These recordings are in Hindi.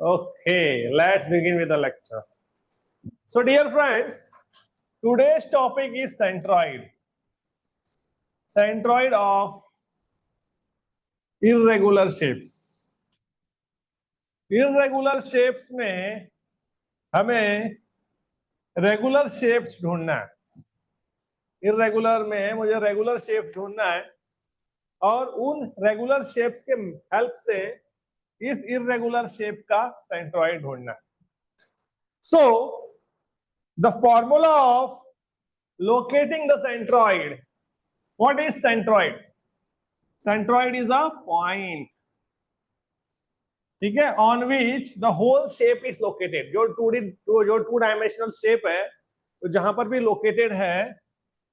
Okay, let's begin with the lecture. So, dear friends, today's topic is centroid. Centroid of irregular shapes. Irregular shapes में हमें रेगुलर शेप्स ढूंढना है. इरेगुलर में मुझे रेगुलर शेप्स ढूंढना है और उन रेगुलर शेप्स के हेल्प से इस इरेगुलर शेप का सेंट्रॉइड ढूंढना है. So, the formula of locating the centroid. What is centroid? Centroid is a point, ठीक है, on which the whole shape is located. जो टू डायमेंशनल शेप है तो जहां पर भी लोकेटेड है,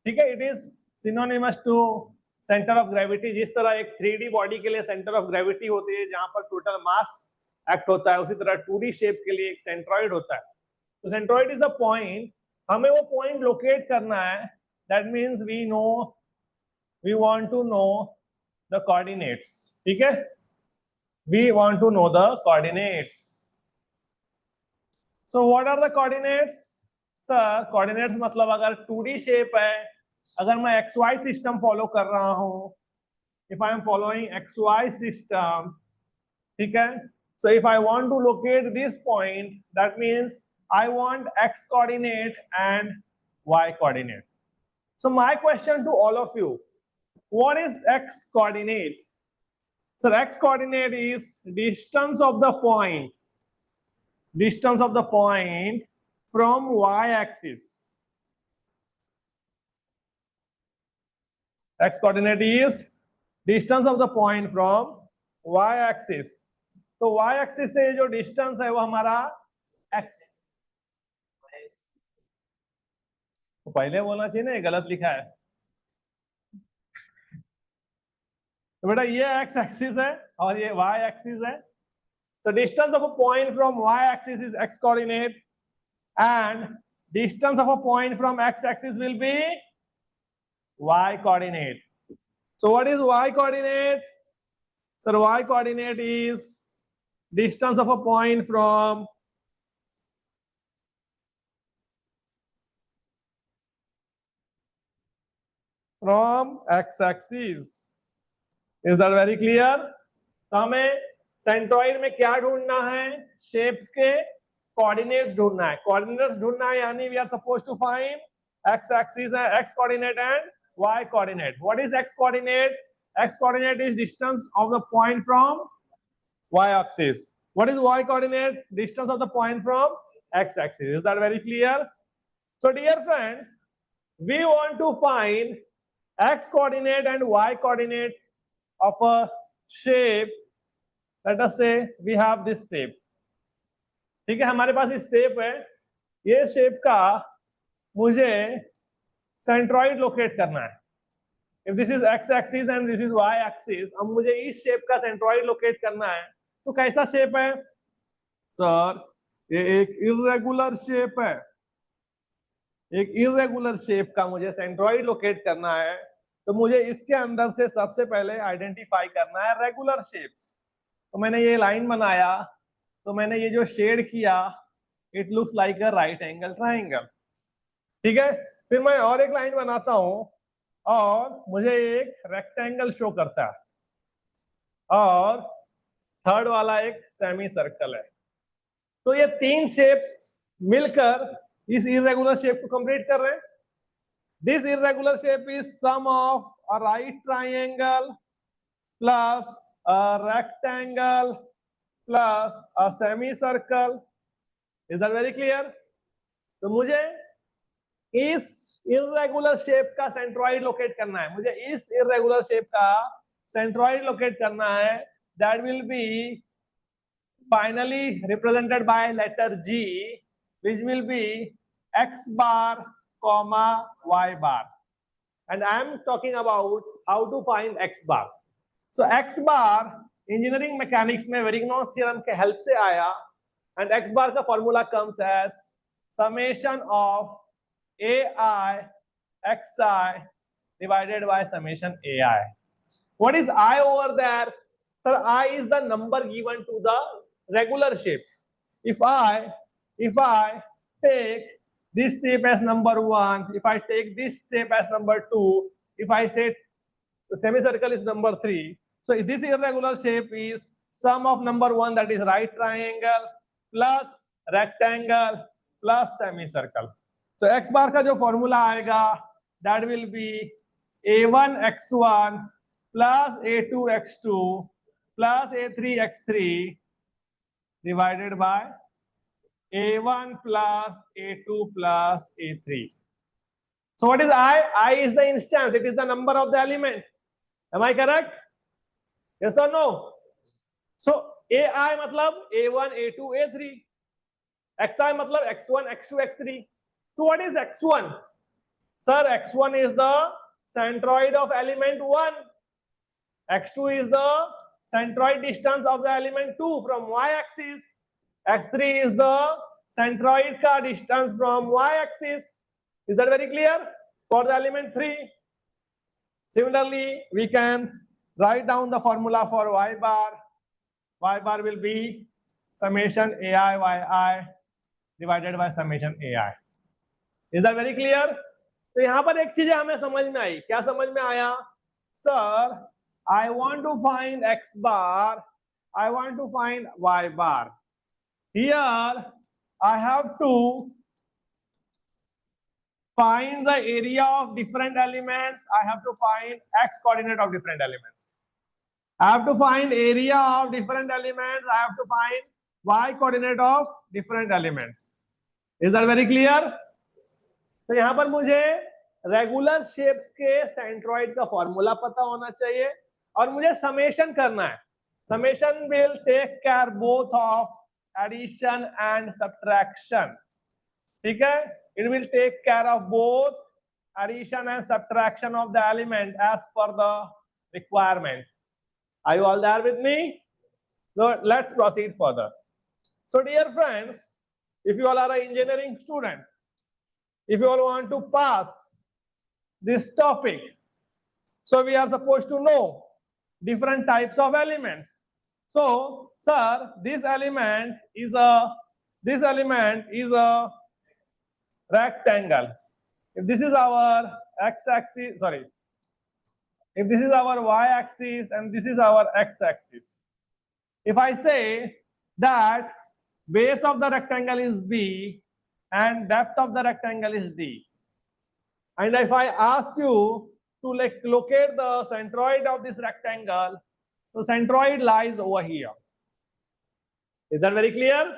ठीक है, it is synonymous to centre of gravity. जिस तरह एक 3D बॉडी के लिए सेंटर ऑफ ग्रेविटी होती है जहां पर टोटल मास एक्ट होता है, उसी तरह 2D शेप के लिए एक सेंट्रॉइड होता है. तो सेंट्रॉइड इज अ पॉइंट. हमें वो पॉइंट लोकेट करना है. That means we want to know the coordinates. ठीक है, we want to know the coordinates. So what are the coordinates? Sir, coordinates मतलब अगर 2D शेप है, अगर मैं XY सिस्टम फॉलो कर रहा हूं, if I am following XY system, ठीक है, so if I want to locate this point, that means I want X coordinate and Y coordinate. So my question to all of you, what is X coordinate? So X coordinate is distance of the point from Y axis. X coordinate is distance of the point from Y axis. तो Y एक्सिस से जो डिस्टेंस है वो हमारा X. तो पहले बोलना चाहिए ना, गलत लिखा है. तो बेटा ये X एक्सिस है और ये Y एक्सिस है. So distance of a point from Y axis is X coordinate and distance of a point from X axis will be Y coordinate. So what is Y coordinate? So Y coordinate is distance of a point from X axis. Is that very clear? तो हमें सेंट्रॉइड में क्या ढूंढना है? शेप्स के कोऑर्डिनेट्स ढूंढना है. कोऑर्डिनेट्स ढूंढना है यानी we are suppose to find X axis है, X coordinate and Y coordinate. What is X coordinate? X coordinate is distance of the point from Y axis. What is Y coordinate? Distance of the point from X axis. Is that very clear? So dear friends, we want to find X coordinate and Y coordinate of a shape. Let us say we have this shape. ठीक है, हमारे पास इस शेप है. ये शेप का मुझे सेंट्रॉइड लोकेट करना है. If this is X axis and this is Y axis, अब मुझे इस शेप का सेंट्रॉइड लोकेट करना है. तो कैसा शेप है? सर, ये एक इरेगुलर शेप है. एक इरेगुलर शेप का मुझे सेंट्रॉइड लोकेट करना है. तो मुझे इसके अंदर से सबसे पहले आइडेंटिफाई करना है रेगुलर शेप्स. तो मैंने ये लाइन बनाया, तो मैंने ये जो शेड किया, it looks like a right angle triangle. ठीक है, फिर मैं और एक लाइन बनाता हूं और मुझे एक रेक्टेंगल शो करता है और थर्ड वाला एक सेमी सर्कल है. तो ये तीन शेप्स मिलकर इस इरेगुलर शेप को कंप्लीट कर रहे हैं. This irregular shape is sum of a right triangle plus a rectangle plus a semi circle. Is that very clear? तो मुझे इस इरेगुलर शेप का सेंट्रॉइड लोकेट करना है. मुझे इस इरेगुलर शेप का सेंट्रॉइड लोकेट करना है. That will be finally represented by letter G, which will be X bar comma Y bar. And I am talking about how to find X bar. So X bar engineering mechanics में Verignos theorem के help से आया, and X bar का formula comes as summation of AI XI divided by summation AI. What is I over there? Sir, I is the number given to the regular shapes. If I take this shape as number 1, if I take this shape as number 2, if I say the semicircle is number 3, so this irregular shape is sum of number 1, that is right triangle plus rectangle plus semicircle. So x bar का जो formula आएगा, that will be a1x1 plus a2x2 plus a3x3 divided by a1 plus a2 plus a3. So what is I? I is the instance. It is the number of the element. Am I correct? Yes or no? So ai matlab a1, a2, a3. xi matlab x1, x2, x3. So what is x1? Sir, x1 is the centroid of element 1. x2 is the centroid distance of the element 2 from y-axis. x3 is the centroid ka distance from y-axis. Is that very clear for the element 3? Similarly, we can write down the formula for y bar. Y bar will be summation ai yi divided by summation ai. Is that very clear? तो यहाँ पर एक चीज हमें समझ में आई. क्या समझ में आया? Sir, I want to find x bar. I want to find y bar. Here, I have to find the area of different elements. I have to find x coordinate of different elements. I have to find area of different elements. I have to find y coordinate of different elements. Is that very clear? तो यहाँ पर मुझे रेगुलर शेप्स के सेंट्रॉइड का फॉर्मूला पता होना चाहिए और मुझे समेशन करना है. Summation will take care both of addition and subtraction. ठीक है? It will take care of both addition and subtraction of the element as per the requirement. Are you all there with me? So let's proceed further. So dear friends, if you all are an engineering student, if you all want to pass this topic, so we are supposed to know different types of elements. So, sir, this element is a rectangle. If this is our x-axis, sorry, if this is our y-axis and this is our x-axis, if I say that base of the rectangle is B and depth of the rectangle is D, and if I ask you to locate the centroid of this rectangle, the centroid lies over here. Is that very clear?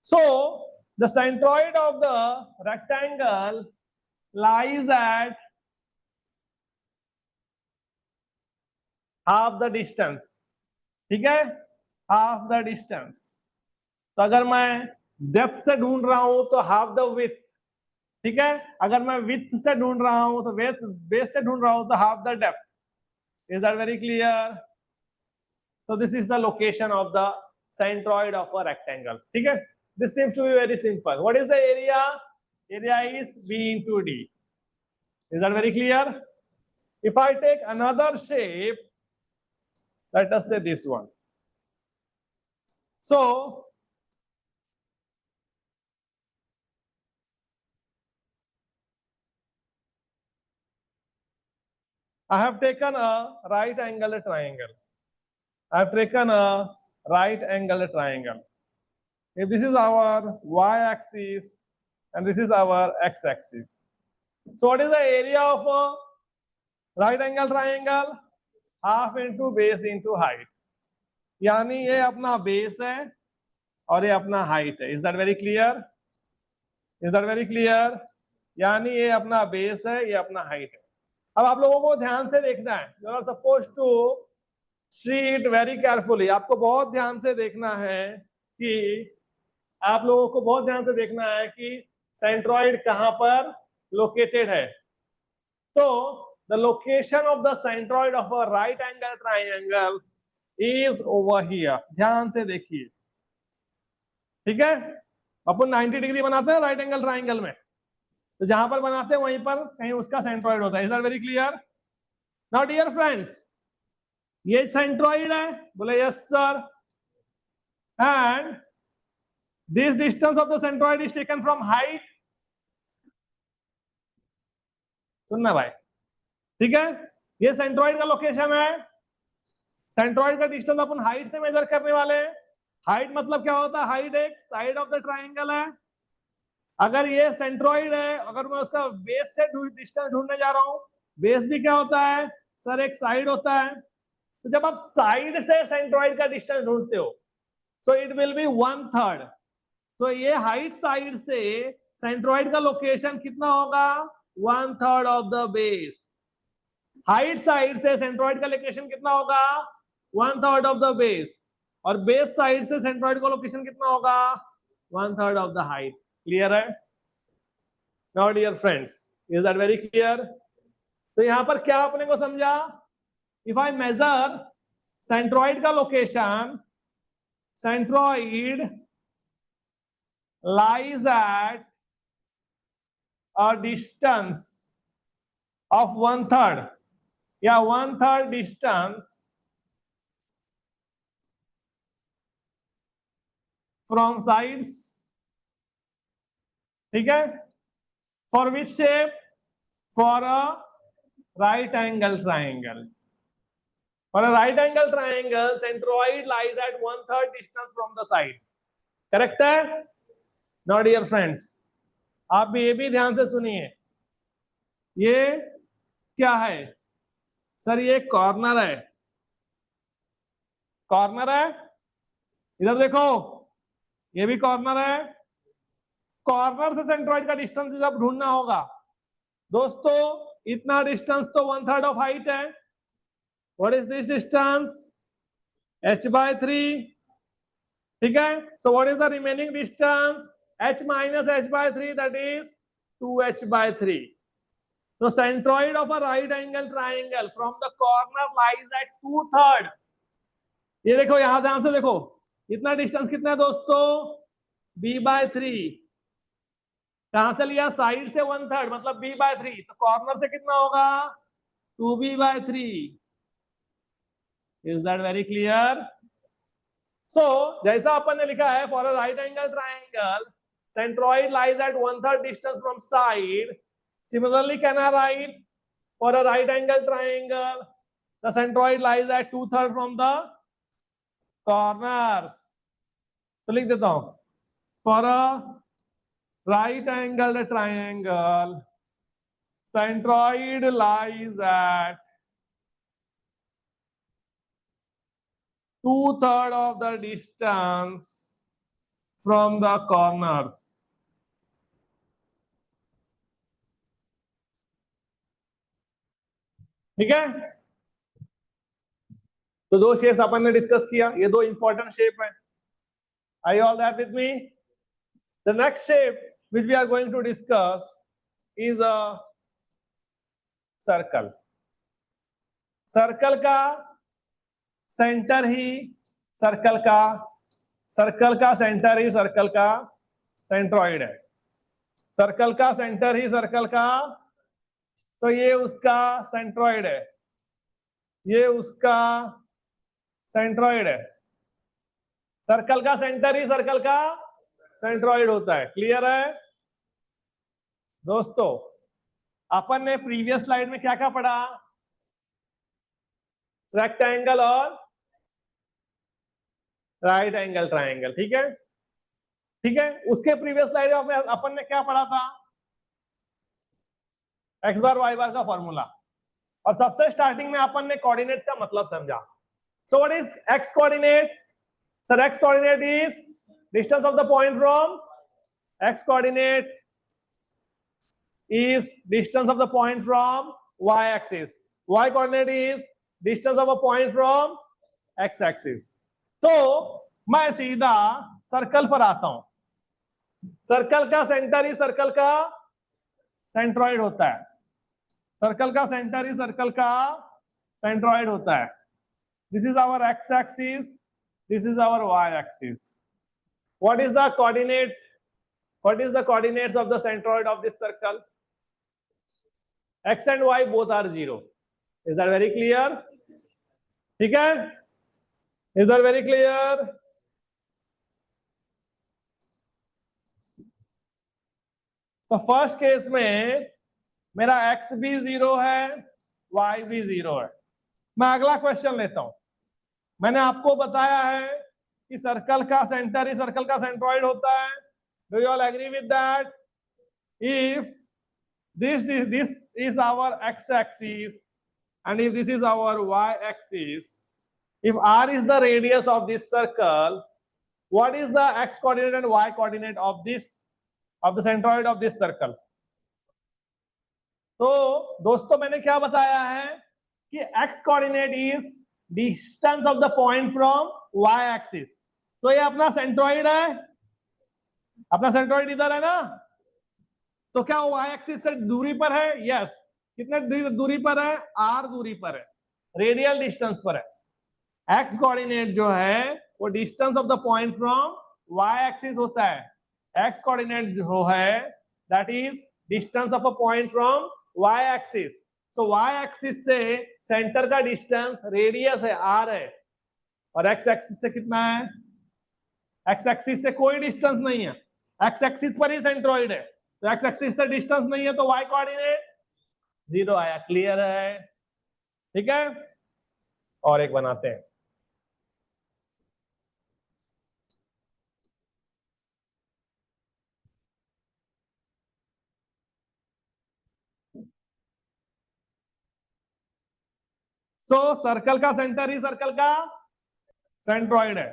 So the centroid of the rectangle lies at half the distance. ठीक है? Half the distance. तो अगर मैं डेप्थ से ढूंढ रहा हूं तो हाफ द विड्थ. ठीक है? अगर मैं विड्थ से ढूंढ रहा हूं तो बेस से ढूंढ रहा हूं तो half the depth. Is that very clear? So this is the location of the centroid of a rectangle. ठीक है? This seems to be very simple. What is the area? Area is B into D. Is that very clear? If I take another shape, let us say this one. So, I have taken a right angle triangle. I have taken a right angle triangle. If this is our y-axis and this is our x-axis. So what is the area of a right angle triangle? Half into base into height. यानी ये अपना base है और ये अपना height है. Is that very clear? Is that very clear? यानी ये अपना base है, ये अपना height है. अब आप लोगों को ध्यान से देखना है. You are supposed to see it very carefully. आपको बहुत ध्यान से देखना है कि आप लोगों को बहुत ध्यान से देखना है कि सेंट्रॉइड कहां पर लोकेटेड है. तो the location of the centroid of a right angle triangle is over here. ध्यान से देखिए. ठीक है? अपन 90 डिग्री बनाते हैं राइट एंगल ट्राइंगल में, तो जहां पर बनाते हैं वहीं पर कहीं उसका सेंट्रॉइड होता है. Is that very clear? Now dear friends, ये सेंट्रॉइड है. बोले yes sir. and this distance of the centroid is taken from height. सुनना भाई, ठीक है, ये सेंट्रॉइड का लोकेशन है। सेंट्रॉइड का डिस्टेंस अपन हाइट से मेजर करने वाले हैं। हाइट मतलब क्या होता है? हाइट एक साइड ऑफ द ट्राइंगल है। अगर ये सेंट्रॉइड है, अगर मैं उसका बेस से डिस्टेंस ढूंढने जा रहा हूं, बेस भी क्या होता है सर? एक साइड होता है। तो जब आप साइड से सेंट्रॉइड का डिस्टेंस ढूंढते हो, सो इट विल बी 1/3। तो ये हाइट साइड से सेंट्रॉइड का लोकेशन कितना होगा? 1/3 of the base. Height side से सेंट्रॉइड का लोकेशन कितना होगा? 1/3 ऑफ द बेस। और बेस साइड से सेंट्रॉइड का लोकेशन कितना होगा? 1/3 ऑफ द हाइट। क्लियर है? Now dear friends, is that very clear? तो यहां पर क्या अपने को समझा? इफ आई मेजर सेंट्रॉइड का location, centroid lies at a distance of 1/3, या 1/3 distance from sides, ठीक है? For which shape? For a right angle triangle. For a right angle triangle, centroid lies at 1/3 distance from the side. Correct है? Now dear friends, आप भी ये भी ध्यान से सुनिए। ये क्या है सर? ये कॉर्नर है। कॉर्नर है, इधर देखो, ये भी कॉर्नर है। कॉर्नर से सेंट्रॉइड का डिस्टेंस जब ढूंढना होगा दोस्तों, इतना डिस्टेंस तो 1/3 ऑफ हाइट है। What is this distance? h/3, ठीक है? So what is the remaining distance? h minus h/3, that is 2h/3. So centroid of a right angle triangle from the corner lies at 2/3. ये देखो, यहां ध्यान से देखो, इतना डिस्टेंस कितना है दोस्तों? b/3। कहां से लिया? साइड से 1/3, मतलब b/3। तो कॉर्नर से कितना होगा? 2b/3। Is that very clear? So जैसा अपन ने लिखा है, for a right angle triangle, centroid lies at 1/3 distance from side. Similarly, can I write for a right angle triangle, the centroid lies at 2/3 from the corners. तो लिख देता हूं, for a right angle triangle, centroid lies at 2/3 of the distance from the corners. ठीक है? तो दो शेप्स अपन ने डिस्कस किया, ये दो इंपॉर्टेंट शेप है। Are you all there with me? The next shape which we are going to discuss is a circle. Circle का सेंटर ही सर्कल का सेंटर ही सर्कल का सेंट्रॉइड है। सर्कल का सेंटर ही सर्कल का, तो ये उसका सेंट्रॉइड है, ये उसका सेंट्रॉइड है। सर्कल का सेंटर ही सर्कल का सेंट्रॉइड होता है। क्लियर है दोस्तों? अपन ने प्रीवियस स्लाइड में क्या क्या पढ़ा? रेक्टेंगल और राइट एंगल ट्राइंगल, ठीक है? ठीक है, उसके प्रीवियस स्लाइड में अपन ने क्या पढ़ा था? एक्स बार वाई बार का फॉर्मूला। और सबसे स्टार्टिंग में अपन ने कोऑर्डिनेट्स का मतलब समझा। So what is x coordinate? Sir x coordinate is distance of the point from, x coordinate is distance of the point from y axis. Y coordinate is distance of a point from x axis. तो मैं सीधा सर्कल पर आता हूं। सर्कल का सेंटर ही सर्कल का सेंट्रॉइड होता है। सर्कल का सेंटर ही सर्कल का सेंट्रॉइड होता है। This is our x axis, this is our y axis. What is the coordinate? What is the coordinates of the centroid of this circle? X and y both are 0. Is that very clear? ठीक है? Is that very clear? तो फर्स्ट केस में मेरा x भी 0 है, y भी 0 है। मैं अगला क्वेश्चन लेता हूं। मैंने आपको बताया है कि सर्कल का सेंटर ही सर्कल का सेंट्रॉइड होता है। Do you all agree with that? If this is our x axis and if this is our y axis, if r is the radius of this circle, what is the x coordinate and y coordinate of the centroid of this circle? तो दोस्तों मैंने क्या बताया है कि x coordinate is distance of the point from y axis। तो ये अपना सेंट्रॉइड है, अपना सेंट्रॉइड इधर है ना, तो क्या y एक्सिस से दूरी पर है? यस। कितने दूरी पर है? r दूरी पर है, रेडियल डिस्टेंस पर है। x कोऑर्डिनेट जो है वो distance of the point from y axis होता है। x कोऑर्डिनेट जो है that is distance of a point from y axis. So y axis से सेंटर का डिस्टेंस रेडियस है r है, और x एक्सिस से कितना है? x एक्सिस से कोई डिस्टेंस नहीं है, x एक्सिस पर ही सेंट्रॉइड है, तो x एक्सिस से डिस्टेंस नहीं है तो y कोऑर्डिनेट 0 आया। क्लियर है? ठीक है, और एक बनाते हैं। सो सर्कल का सेंटर ही सर्कल का सेंट्रॉइड है।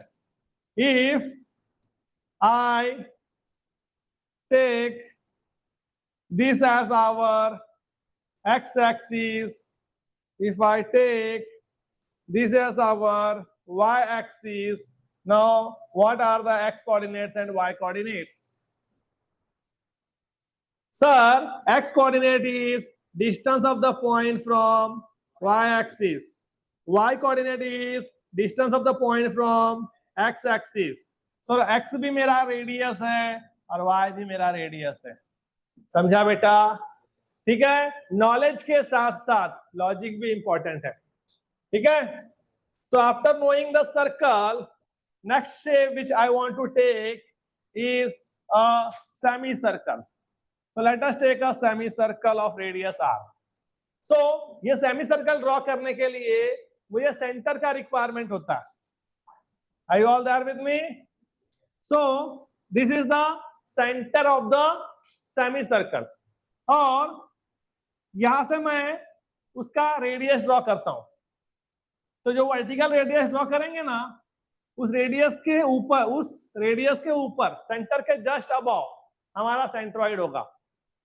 If I take this as our x axis, if I take this as our y axis, now what are the x coordinates and y coordinates? Sir, x coordinate is distance of the point from y axis, y coordinate is distance of the point from x axis। So x भी मेरा रेडियस है और y भी मेरा रेडियस है। समझा बेटा? ठीक है, नॉलेज के साथ साथ लॉजिक भी इंपॉर्टेंट है। ठीक है, तो after knowing the circle, next shape which I want to take is a semi circle. So let us take a semicircle of radius r. So ये सेमी सर्कल ड्रॉ करने के लिए मुझे सेंटर का रिक्वायरमेंट होता है। Are you all there with me? So this is the center of the semicircle, और यहां से मैं उसका रेडियस ड्रॉ करता हूं। तो जो वर्टिकल रेडियस ड्रॉ करेंगे ना, उस रेडियस के ऊपर सेंटर के जस्ट अबव हमारा सेंट्रॉइड होगा।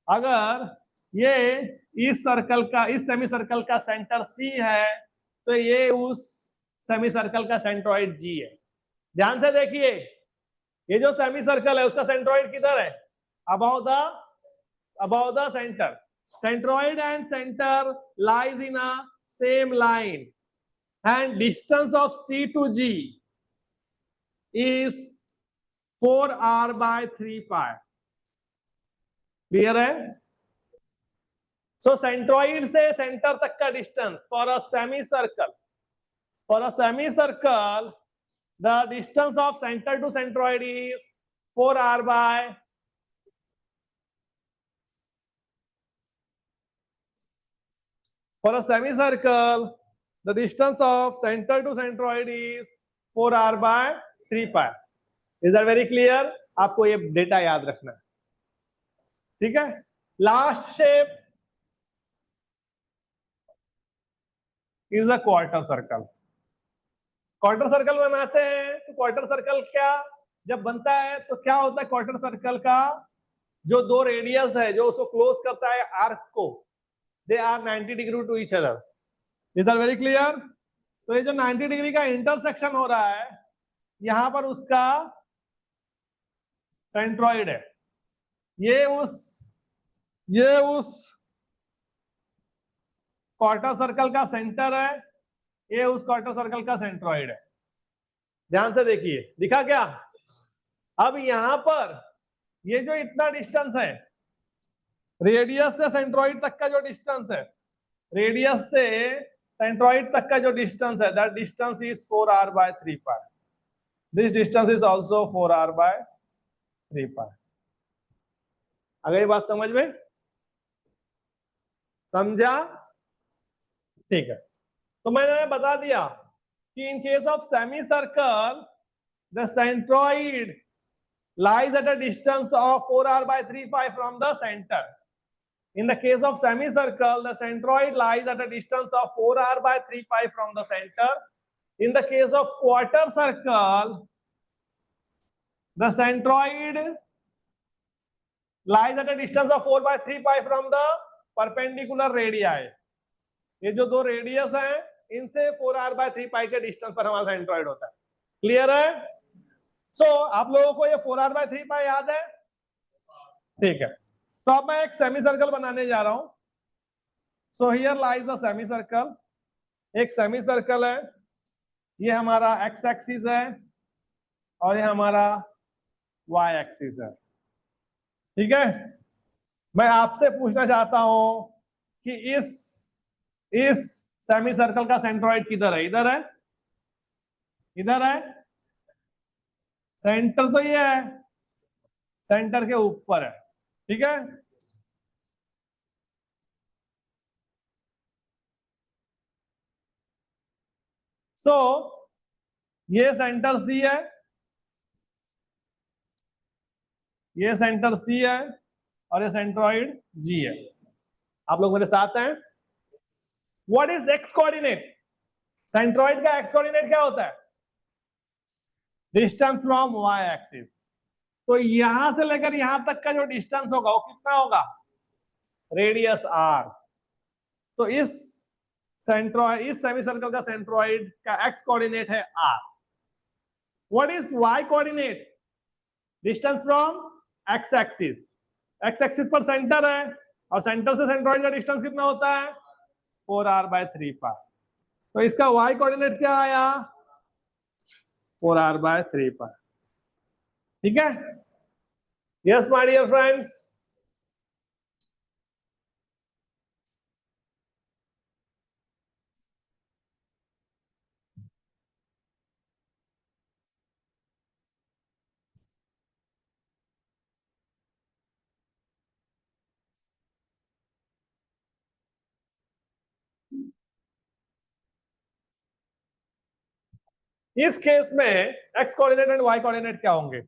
अगर ये इस सेमी सर्कल का सेंटर C है, तो ये उस सेमी सर्कल का सेंट्रॉइड G है। ध्यान से देखिए, ये जो सेमी सर्कल है उसका सेंट्रॉइड किधर है? above the center। Centroid and center lies in a same line, and distance of C to G is 4r by 3 pi। Clear है? सो सेंट्रॉइड से सेंटर तक का distance for a semi circle, the distance of centre to centroid is 4r by for a semicircle, the distance of center to centroid is 4r by 3 pi। Is that very clear? आपको ये डेटा याद रखना है। ठीक है, last shape is a quarter circle. Quarter circle बनाते हैं तो क्वार्टर सर्कल क्या जब बनता है तो क्या होता है? क्वार्टर सर्कल का जो दो रेडियस है जो उसको क्लोज करता है आर्क को, they are 90 degree to each other। Is that very clear? तो ये जो 90 डिग्री का इंटरसेक्शन हो रहा है, यहां पर उसका सेंट्रॉइड है। ये उस क्वार्टर सर्कल का सेंटर है, ये उस क्वार्टर सर्कल का सेंट्रॉइड है। ध्यान से देखिए, दिखा क्या? अब यहां पर ये जो इतना डिस्टेंस है, रेडियस से सेंट्रॉइड तक का जो डिस्टेंस है, रेडियस से सेंट्रॉइड तक का जो डिस्टेंस है, that distance is 4r by 3 pi। This distance is also 4r by 3 pi। अगर ये बात समझ में समझा? ठीक है, तो मैंने बता दिया कि in case of semi circle the centroid lies at a distance of 4r by 3 pi from the center. In the case of semicircle, the centroid lies at a distance of 4r by 3 pi from the center. In the case of quarter circle, the centroid lies at a distance of 4 by 3 pi from the perpendicular radii. ये जो दो रेडियस हैं, इनसे 4r by 3 pi के डिस्टेंस पर हमारा सेंट्रॉइड होता है. क्लियर है? आप लोगों को ये 4r by 3 pi याद है? ठीक है, तो अब मैं एक सेमी सर्कल बनाने जा रहा हूं. So here lies a semi circle. एक सेमी सर्कल है, ये हमारा एक्स एक्सिस है और ये हमारा वाई एक्सिस है. ठीक है, मैं आपसे पूछना चाहता हूं कि इस सेमी सर्कल का सेंट्रॉइड किधर है? इधर है? इधर है? सेंटर तो ये है, सेंटर के ऊपर है. ठीक है, ये सेंटर सी है, ये सेंटर सी है और ये सेंट्रॉइड जी है. आप लोग मेरे साथ हैं? What is x coordinate? Centroid का एक्स कोऑर्डिनेट क्या होता है? Distance from y axis. तो यहां से लेकर यहां तक का जो डिस्टेंस होगा वो कितना होगा? Radius r. तो इस सेमी सर्कल का सेंट्रॉइड का एक्स कोऑर्डिनेट है r. What is y coordinate? Distance from x axis. X axis पर सेंटर है और सेंटर से सेंट्रॉइड का डिस्टेंस कितना होता है? 4r by 3 pi. तो इसका वाई कोऑर्डिनेट क्या आया? 4r by 3 pi. ठीक है? Yes my dear friends. इस केस में x coordinate and y coordinate क्या होंगे?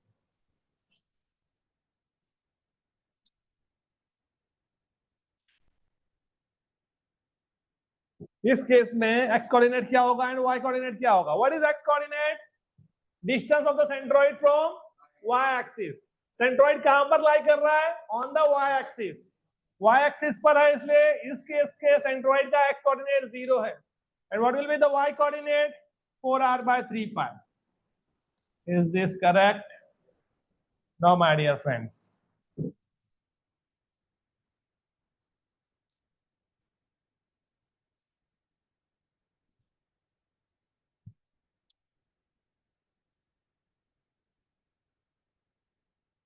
इस केस में एक्स कोऑर्डिनेट क्या होगा एंड वाई कोऑर्डिनेट क्या होगा? What is x coordinate? Distance of the centroid from y axis. Centroid कहां पर लाई कर रहा है? On the y axis. Y axis पर है, इसलिए इस केस के सेंट्रॉइड का एक्स कोऑर्डिनेट 0 है. And what will be the y coordinate? 4r by 3 pi. Is this correct? No, my dear friends.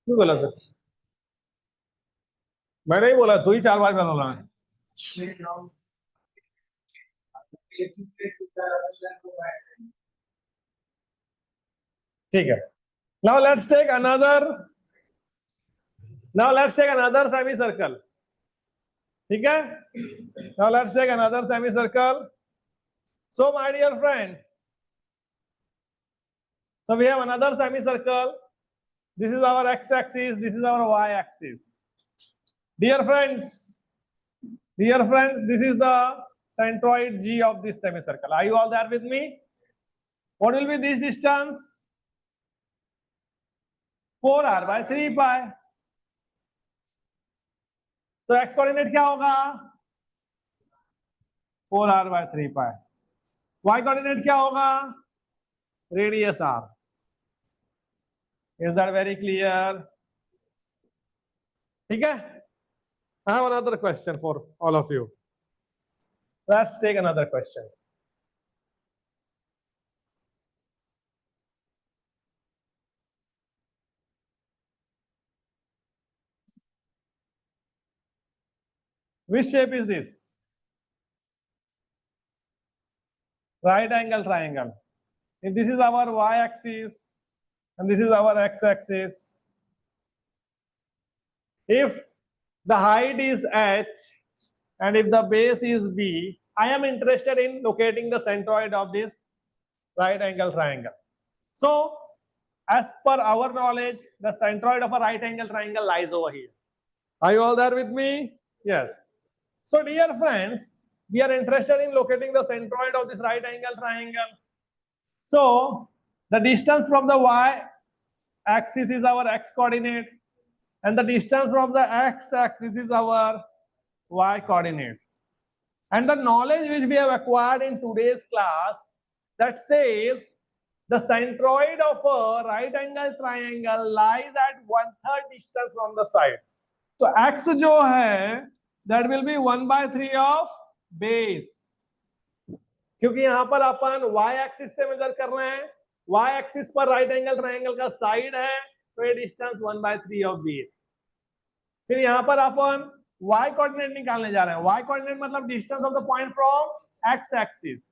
क्यों बोला था? मैंने ही बोला, तू ही 4 बार बोला. ठीक है. Now let's take another semicircle. ठीक है? Now let's take another semicircle. So my dear friends, so we have another semicircle. This is our x-axis, this is our y-axis. Dear friends, this is the centroid G of this semicircle. Are you all there with me? What will be this distance? 4r by 3 pi. तो x कोऑर्डिनेट क्या होगा? 4r by 3 pi. y coordinate क्या होगा? Radius r. Is that very clear? ठीक है? I have another question for all of you. Let's take another question. Which shape is this? Right angle triangle. If this is our y-axis and this is our x-axis, if the height is h, and if the base is b, I am interested in locating the centroid of this right angle triangle. So, as per our knowledge, the centroid of a right angle triangle lies over here. Are you all there with me? Yes. So, dear friends, we are interested in locating the centroid of this right angle triangle. So, the distance from the y axis is our x coordinate, and the distance from the x axis is our y coordinate. And the knowledge which we have acquired in today's class that says the centroid of a right angle triangle lies at 1/3 distance from the side. तो x जो है that will be 1/3 of base, क्योंकि यहां पर अपन y एक्सिस से मेजर कर रहे हैं, y एक्सिस पर राइट एंगल ट्रायंगल का साइड है, तो ये डिस्टेंस 1/3 ऑफ बी। फिर यहां पर अपन y कोऑर्डिनेट निकालने जा रहे हैं, y कोऑर्डिनेट मतलब distance of the point from x axis,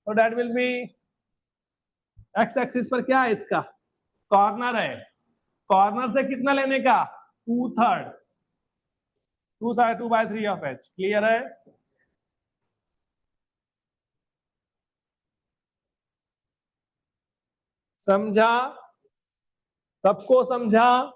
तो that will be x axis पर क्या है, इसका कॉर्नर है, कॉर्नर से कितना लेने का, 2/3, 2/3 ऑफ h। क्लियर है? समझा? सबको समझा?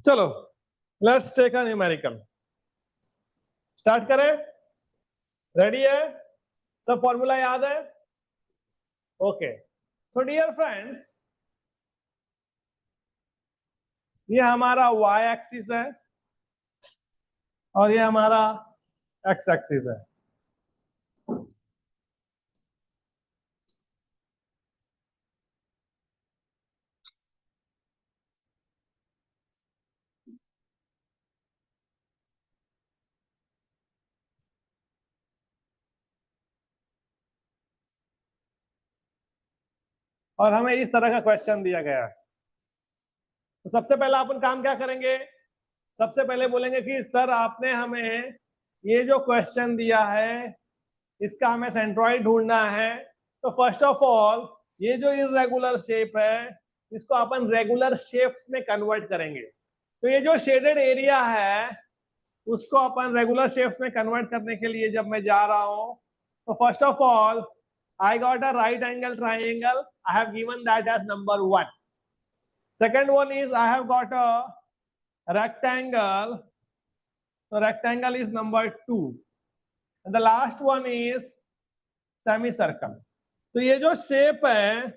चलो let's take a numerical. Start करें? रेडी है? सब फॉर्मूला याद है? ओके। सो डियर फ्रेंड्स, ये हमारा y एक्सिस है और ये हमारा x एक्सिस है। और हमें इस तरह का क्वेश्चन दिया गया है। तो सबसे पहला अपन काम क्या करेंगे, सबसे पहले बोलेंगे कि सर आपने हमें ये जो क्वेश्चन दिया है इसका हमें सेंट्रॉइड ढूंढना है। तो फर्स्ट ऑफ ऑल ये जो इररेगुलर शेप है इसको अपन रेगुलर शेप्स में कन्वर्ट करेंगे। तो ये जो शेडेड एरिया है उसको अपन रेगुलर शेप्स में कन्वर्ट करने के लिए जब मैं जा रहा हूं, तो first of all I got a right angle triangle. I have given that as number 1. Second one is I have got a rectangle. So rectangle is number 2. And the last one is semicircle. तो ये जो shape है,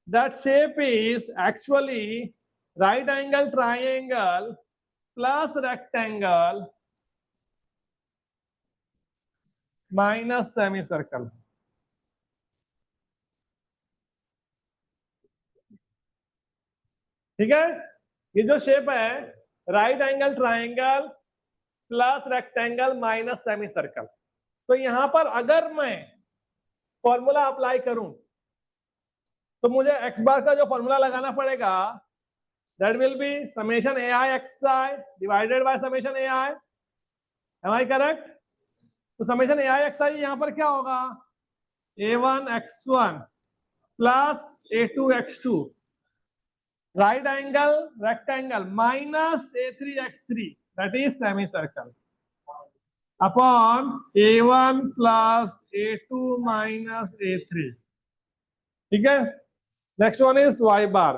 that shape is actually right angle triangle plus rectangle minus semicircle. ठीक है? ये जो शेप है right angle triangle plus rectangle minus semi circle. तो यहां पर अगर मैं फॉर्मूला अप्लाई करूं तो मुझे एक्स बार का जो फॉर्मूला लगाना पड़ेगा that will be summation a i x i divided by summation a i. Am I correct? तो summation a i x i यहां पर क्या होगा, a1 x1 plus a2 x2 right angle rectangle minus a3 x3 that is semicircle upon a1 plus a2 minus a3। ठीक है? Next one is y bar।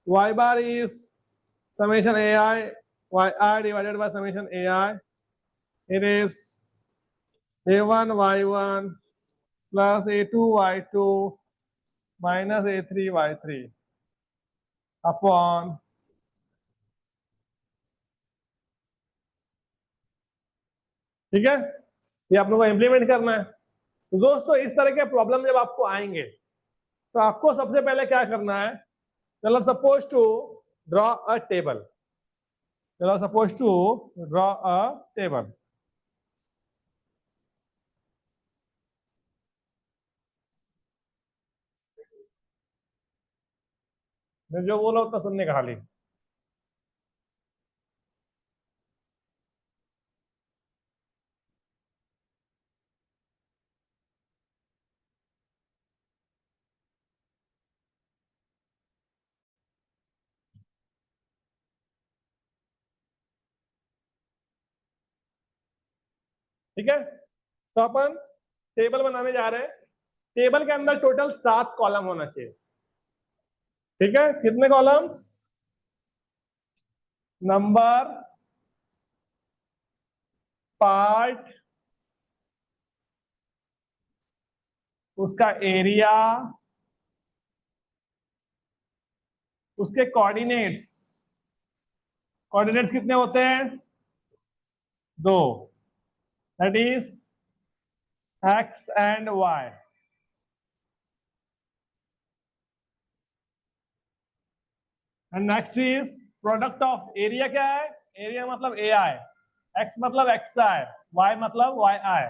y bar is summation ai yi divided by summation ai। it is a1 y1 plus a2 y2 minus a3 y3 upon ठीक है? ये आप लोगों को इंप्लीमेंट करना है। तो दोस्तों इस तरह के प्रॉब्लम जब आपको आएंगे तो आपको सबसे पहले क्या करना है, चलो suppose to draw a table. चलो suppose to draw a table. मैं जो बोला उतना सुनने का खाली। ठीक है, तो अपन टेबल बनाने जा रहे हैं। टेबल के अंदर टोटल 7 कॉलम होना चाहिए। ठीक है, कितने कॉलम्स? नंबर, पार्ट, उसका एरिया, उसके कोऑर्डिनेट्स। कोऑर्डिनेट्स कितने होते हैं? 2, that is x and y. And next is product of area. क्या है? एरिया मतलब ए आई, एक्स मतलब एक्स आई, वाई मतलब वाई आई।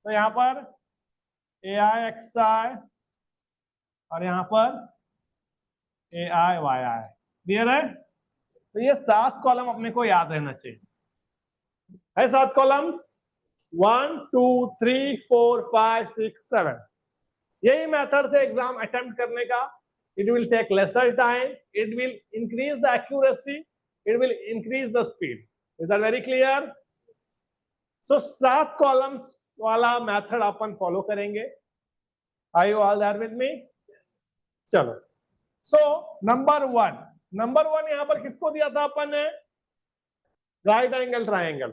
तो यहां पर ए आई एक्स आई और यहां पर ए आई वाई आई। क्लियर है? तो ये 7 कॉलम अपने को याद रहना चाहिए। है 7 कॉलम्स? 1 2 3 4 5 6 7। यही मेथड से एग्जाम अटेम्प्ट करने का। It will take lesser time, it will increase the accuracy, it will increase the speed. Is that very clear? So 7 columns वाला मेथड अपन फॉलो करेंगे। Are you all there with me? चलो, सो नंबर 1, नंबर 1 यहां पर किसको दिया था अपन ने? Right angle triangle.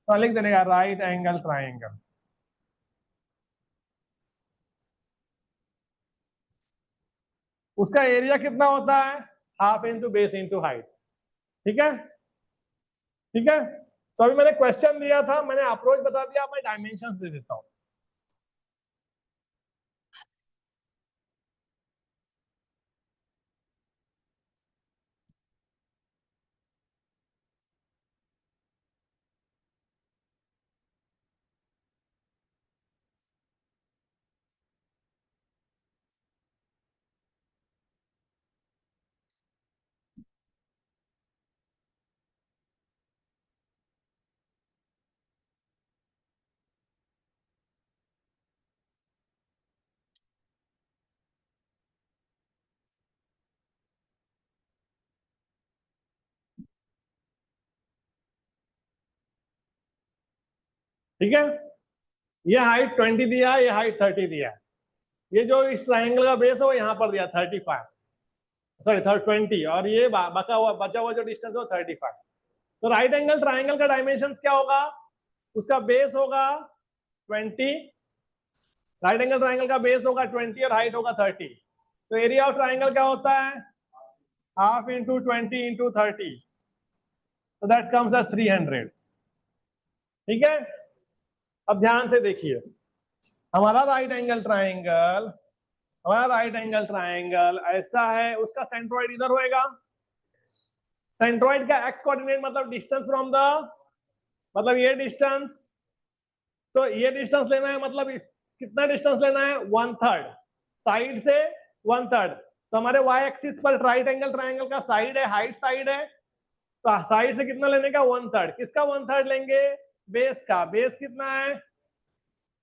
तो लिख देने का राइट एंगल ट्राइंगल। उसका एरिया कितना होता है? Half into base into height. ठीक है, ठीक है। तो अभी मैंने क्वेश्चन दिया था, मैंने अप्रोच बता दिया, मैं डायमेंशंस दे देता हूं। ठीक है, ये हाइट 20 दिया, ये हाइट 30 दिया। ये जो इस ट्राइंगल का बेस है वो यहाँ पर दिया 35, सॉरी 20, और ये बचा हुआ जो डिस्टेंस है वो 35। तो राइट एंगल ट्राइंगल का डायमेंशन क्या होगा? उसका बेस होगा 20, राइट एंगल ट्राइंगल का बेस होगा 20 और हाइट होगा 30। तो एरिया ऑफ ट्राइंगल क्या होता है? हाफ इंटू 20 इंटू 30, तो दैट कम्स एज 300। ठीक है, अब ध्यान से देखिए, हमारा राइट एंगल ट्राइंगल, हमारा राइट एंगल ट्राइंगल ऐसा है, उसका सेंट्रॉइड इधर होएगा। सेंट्रॉइड का एक्स कोऑर्डिनेट मतलब डिस्टेंस फ्रॉम द, मतलब ये डिस्टेंस, तो ये डिस्टेंस लेना है, मतलब कितना डिस्टेंस लेना है? 1/3 साइड से, 1/3। तो हमारे वाई एक्सिस पर राइट एंगल ट्राइंगल का साइड है, हाइट साइड है, तो साइड से कितना लेने का? 1/3। किसका 1/3 लेंगे? बेस का। बेस कितना है?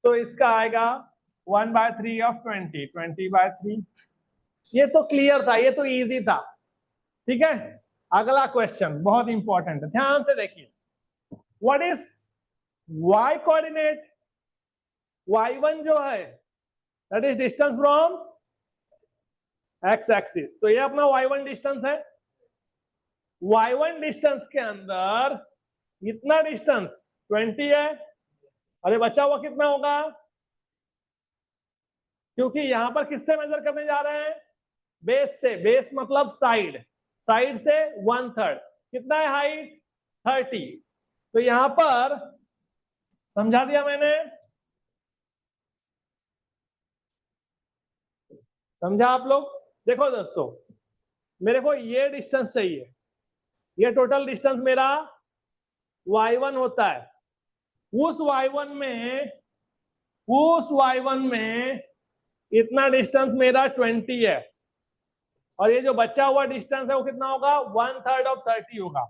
तो इसका आएगा 1/3 ऑफ 20, 20/3। ये तो क्लियर था, ये तो इजी था। ठीक है, अगला क्वेश्चन बहुत इंपॉर्टेंट है, ध्यान से देखिए। What is y coordinate? y1 जो है that is distance from x axis. तो ये अपना y1 डिस्टेंस है। y1 डिस्टेंस के अंदर इतना डिस्टेंस 20 है, और ये बचा हुआ कितना होगा? क्योंकि यहां पर किससे मेजर करने जा रहे हैं? बेस से। बेस मतलब साइड, साइड से 1/3। कितना है हाइट? 30। तो यहां पर समझा दिया मैंने, समझा आप लोग? देखो दोस्तों, मेरे को ये डिस्टेंस चाहिए, ये टोटल डिस्टेंस मेरा y1 होता है। उस y1 में, उस y1 में इतना डिस्टेंस मेरा 20 है। और ये जो बचा हुआ डिस्टेंस है वो कितना होगा, 1/3 ऑफ 30 होगा।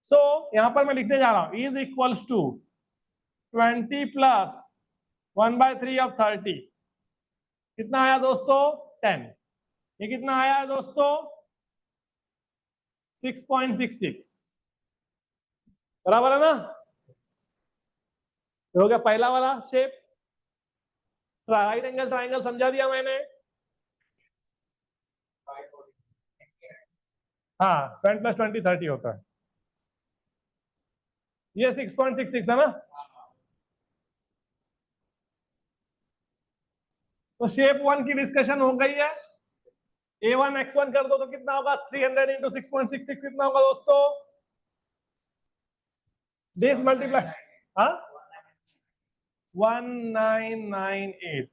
सो यहां पर मैं लिखने जा रहा हूं is equals to 20 plus 1/3 of 30। कितना आया दोस्तों, 10। ये कितना आया है दोस्तों, 6.66। बराबर है ना। हो गया पहला वाला शेप। राइट एंगल ट्राइंगल समझा दिया मैंने। हाँ 10 + 20 30 होता है। ये 6.66 है ना। तो शेप 1 की डिस्कशन हो गई है। A1 X1 कर दो तो कितना होगा, 300 × 6.66 कितना होगा दोस्तों, दिस मल्टीप्लाई, हाँ 1998।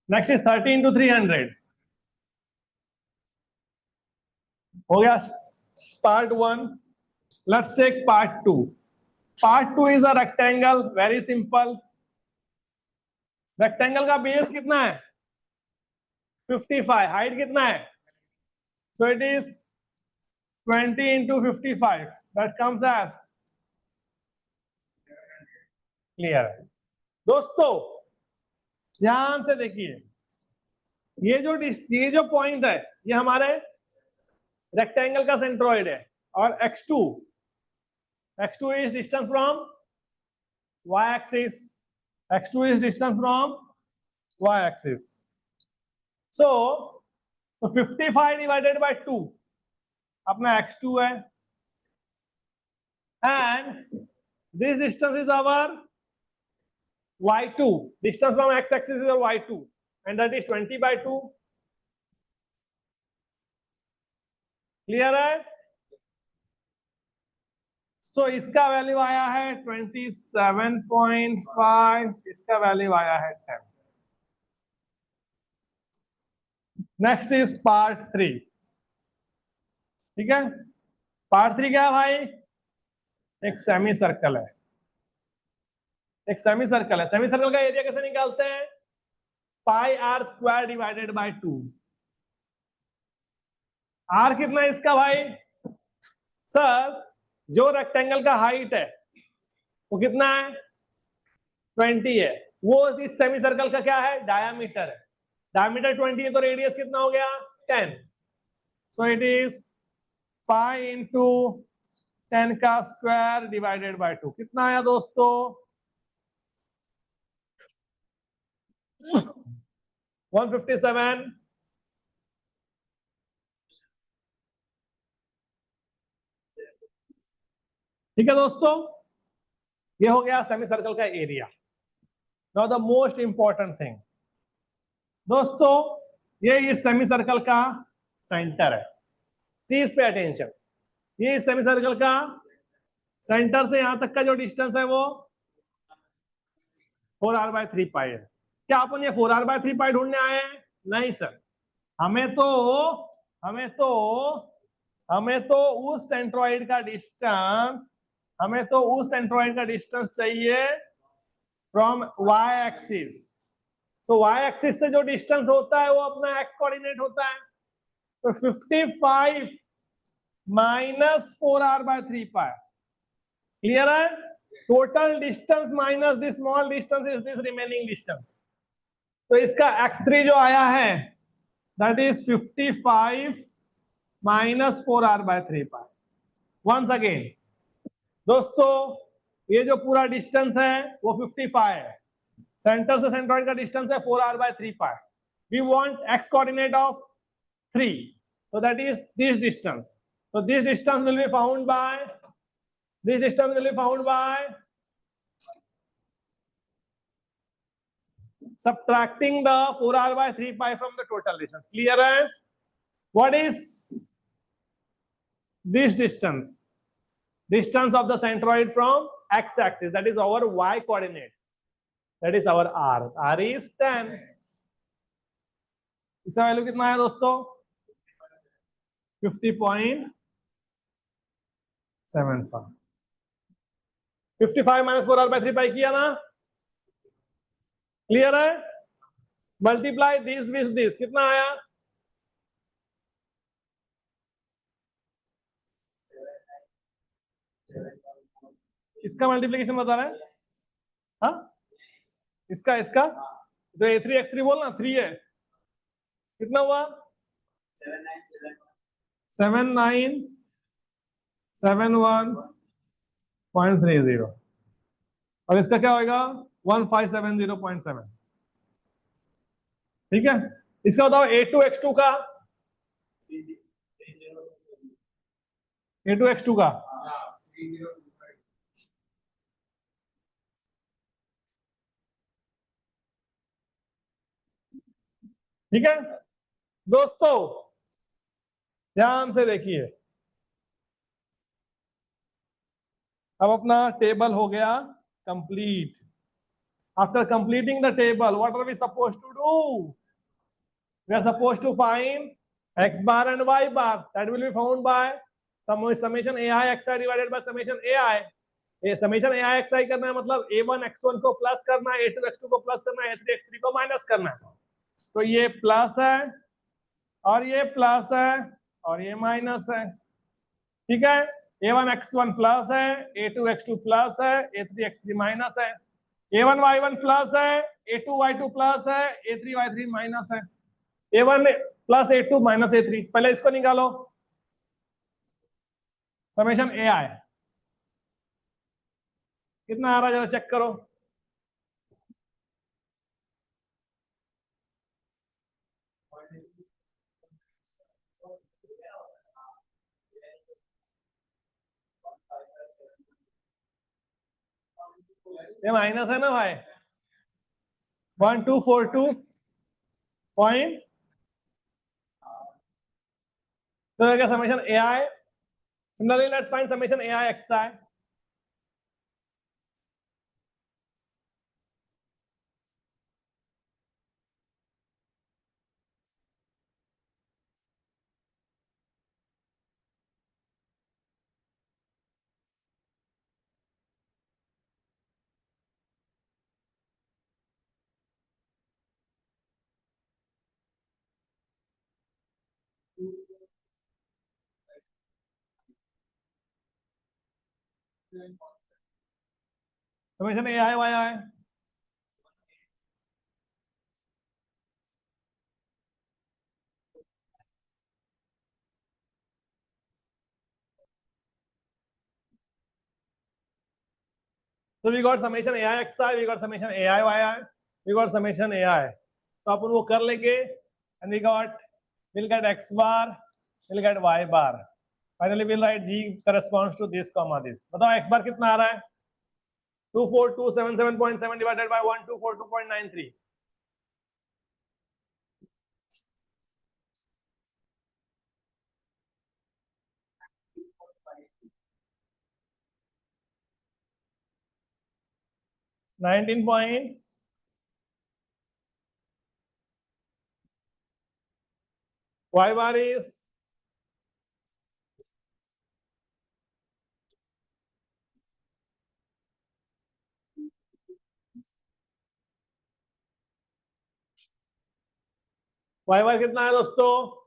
नेक्स्ट इज 30 × 300 हो गया part 1। Let's take part 2। Part 2 is a rectangle, very simple. Rectangle का बेस कितना है, 55। हाइट कितना है, so it is 20 × 55, that comes as, clear है दोस्तों। ध्यान से देखिए, ये जो पॉइंट है ये हमारे रेक्टेंगल का सेंट्रॉइड है, और x2 is distance from y axis, x2 is distance from y axis. So 55 divided by 2 अपना x2 है, and this distance is our y2, distance from x axis is our y2, and that is 20/2। Clear है। सो इसका वैल्यू आया है 27.5, इसका वैल्यू आया है 10। Next is part 3। ठीक है, पार्ट 3 क्या है भाई, एक सेमी सर्कल है। एक सेमी सर्कल है, सेमी सर्कल का एरिया कैसे निकालते हैं, πr² डिवाइडेड बाय 2। आर कितना है इसका भाई, सर जो रेक्टेंगल का हाइट है वो कितना है, 20 है। वो इस सेमी सर्कल का क्या है, डायामीटर है। डायमीटर 20 है तो रेडियस कितना हो गया, 10। सो इट इज पाई इंटू 10 का स्क्वायर डिवाइडेड बाय 2। कितना आया दोस्तों, 157। ठीक है दोस्तों, ये हो गया सेमी सर्कल का area. Now the most important thing दोस्तों, ये इस सेमी सर्कल का सेंटर है। प्लीज पे अटेंशन, ये इस सेमी सर्कल का सेंटर से यहां तक का जो डिस्टेंस है वो 4r/3 है। क्या अपन ये 4r/3 ढूंढने आए हैं, नहीं सर। हमें तो हमें तो हमें तो उस सेंट्रॉइड का डिस्टेंस हमें तो उस सेंट्रॉइड का डिस्टेंस चाहिए फ्रॉम y एक्सिस। तो y एक्सिस से जो डिस्टेंस होता है वो अपना x कोऑर्डिनेट होता है। तो 55 माइनस 4r/3। क्लियर है, total distance minus this small distance is this remaining distance. तो इसका x3 जो आया है that is 55 minus 4r/3। Once again दोस्तों, ये जो पूरा डिस्टेंस है वो 55 है। सेंटर से सेंट्रॉइड का डिस्टेंस है 4r/3। We want x coordinate of 3, so that is this distance. So this distance will be found by subtracting the 4r/3 from the total distance. Clear है। What is this distance? Distance of the centroid from x axis, that is our y coordinate, that is our r. R is 10। इसका वैल्यू कितना है दोस्तों, 50.75। 55 माइनस 4r/3 किया ना, क्लियर है? मल्टीप्लाई दिस विथ दिस, कितना आया? इसका मल्टीप्लीकेशन बता रहा है? हाँ, इसका इसका तो A3X3 बोलना 3 है, कितना हुआ? 7971.30 और इसका क्या होगा? 1570.7। ठीक है, इसका बताओ A2X2 का, A2X2 का ठीक है दोस्तों, ध्यान से देखिए। अब अपना टेबल हो गया complete. After completing the table what are we suppose to do? We are suppose to find x bar and y bar, that will be found by summation ai xi divided by summation ai। ये समेशन ai xi करना है, मतलब a1 x1 को प्लस करना है, a2 x2 को प्लस करना है, a3 x3 को माइनस करना है। तो ये प्लस है और ये प्लस है और ये माइनस है। ठीक है, a1 x1 प्लस है, a2 x2 प्लस है, a3 x3 माइनस है, a1 y1 प्लस है, a2 y2 प्लस है, a3 y3 माइनस है, a1 plus a2 minus a3। पहले इसको निकालो, समेशन ai कितना आ रहा है जरा चेक करो। ये माइनस है ना भाई, 1242 तो क्या summation ai। Similarly let's find summation ai xi। Summation ai yi, so we got summation ai xi, we got summation ai yi, we got summation ai। तो अपन वो कर लेंगे and we got, we'll get x bar, we'll get y bar, finally we'll write g corresponds to this comma this। बताओ x bar कितना आ रहा है? 24277.7 divided by 1242.93। 19 point y bar is y bar कितना है दोस्तों?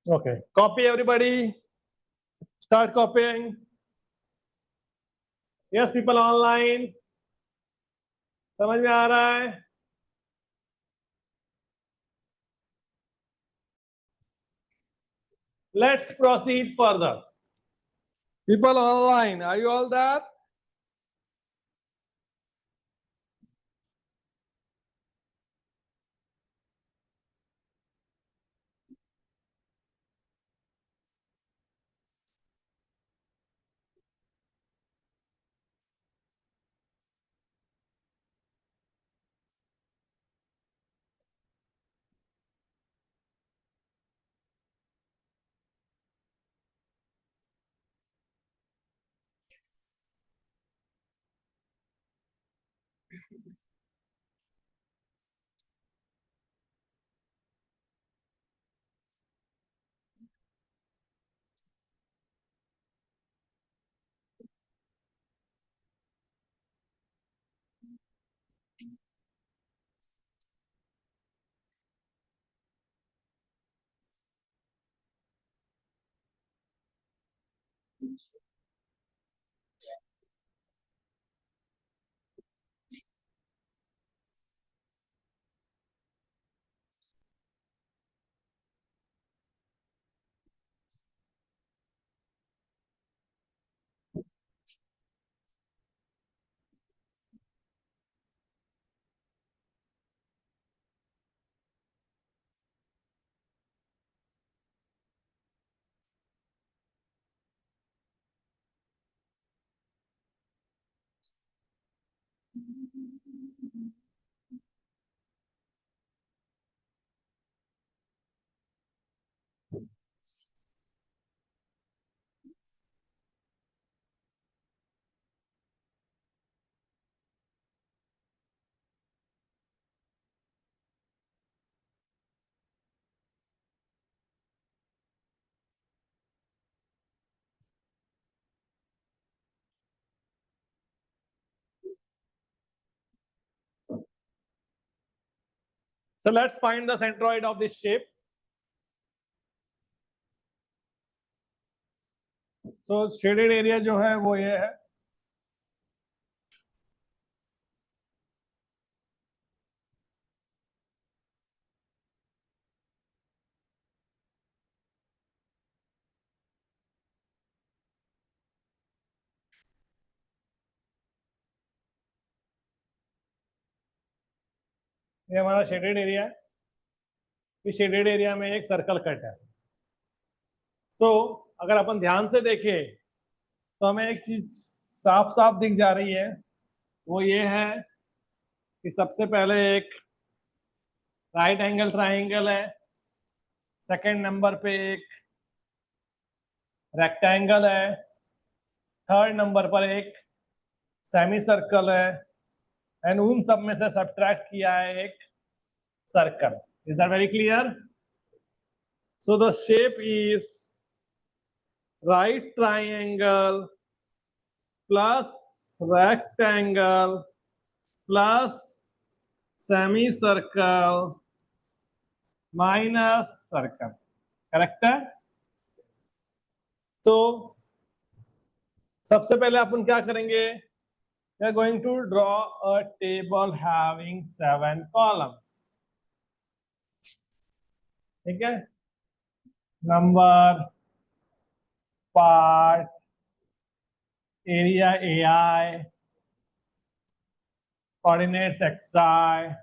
Okay, copy everybody, start copying। Yes, people online, समझ में आ रहा है? Let's proceed further। People online, are you all there? So let's find the centroid of this shape. So shaded area जो है वो ये है, ये हमारा शेडेड एरिया है। इस शेडेड एरिया में एक सर्कल कट है। सो अगर अपन ध्यान से देखें तो हमें एक चीज साफ साफ दिख जा रही है, वो ये है कि सबसे पहले एक राइट एंगल ट्राइंगल है, सेकंड नंबर पे एक रेक्टेंगल है, थर्ड नंबर पर एक सेमी सर्कल है, एंड उन सब में से सब्ट्रैक्ट किया है एक circle. Is that very clear? So the shape is right triangle plus rectangle plus semi circle minus circle. Correct है? तो सबसे पहले अपन क्या करेंगे? We are going to draw a table having 7 columns. ठीक है? Number, part, area AI, coordinates XI,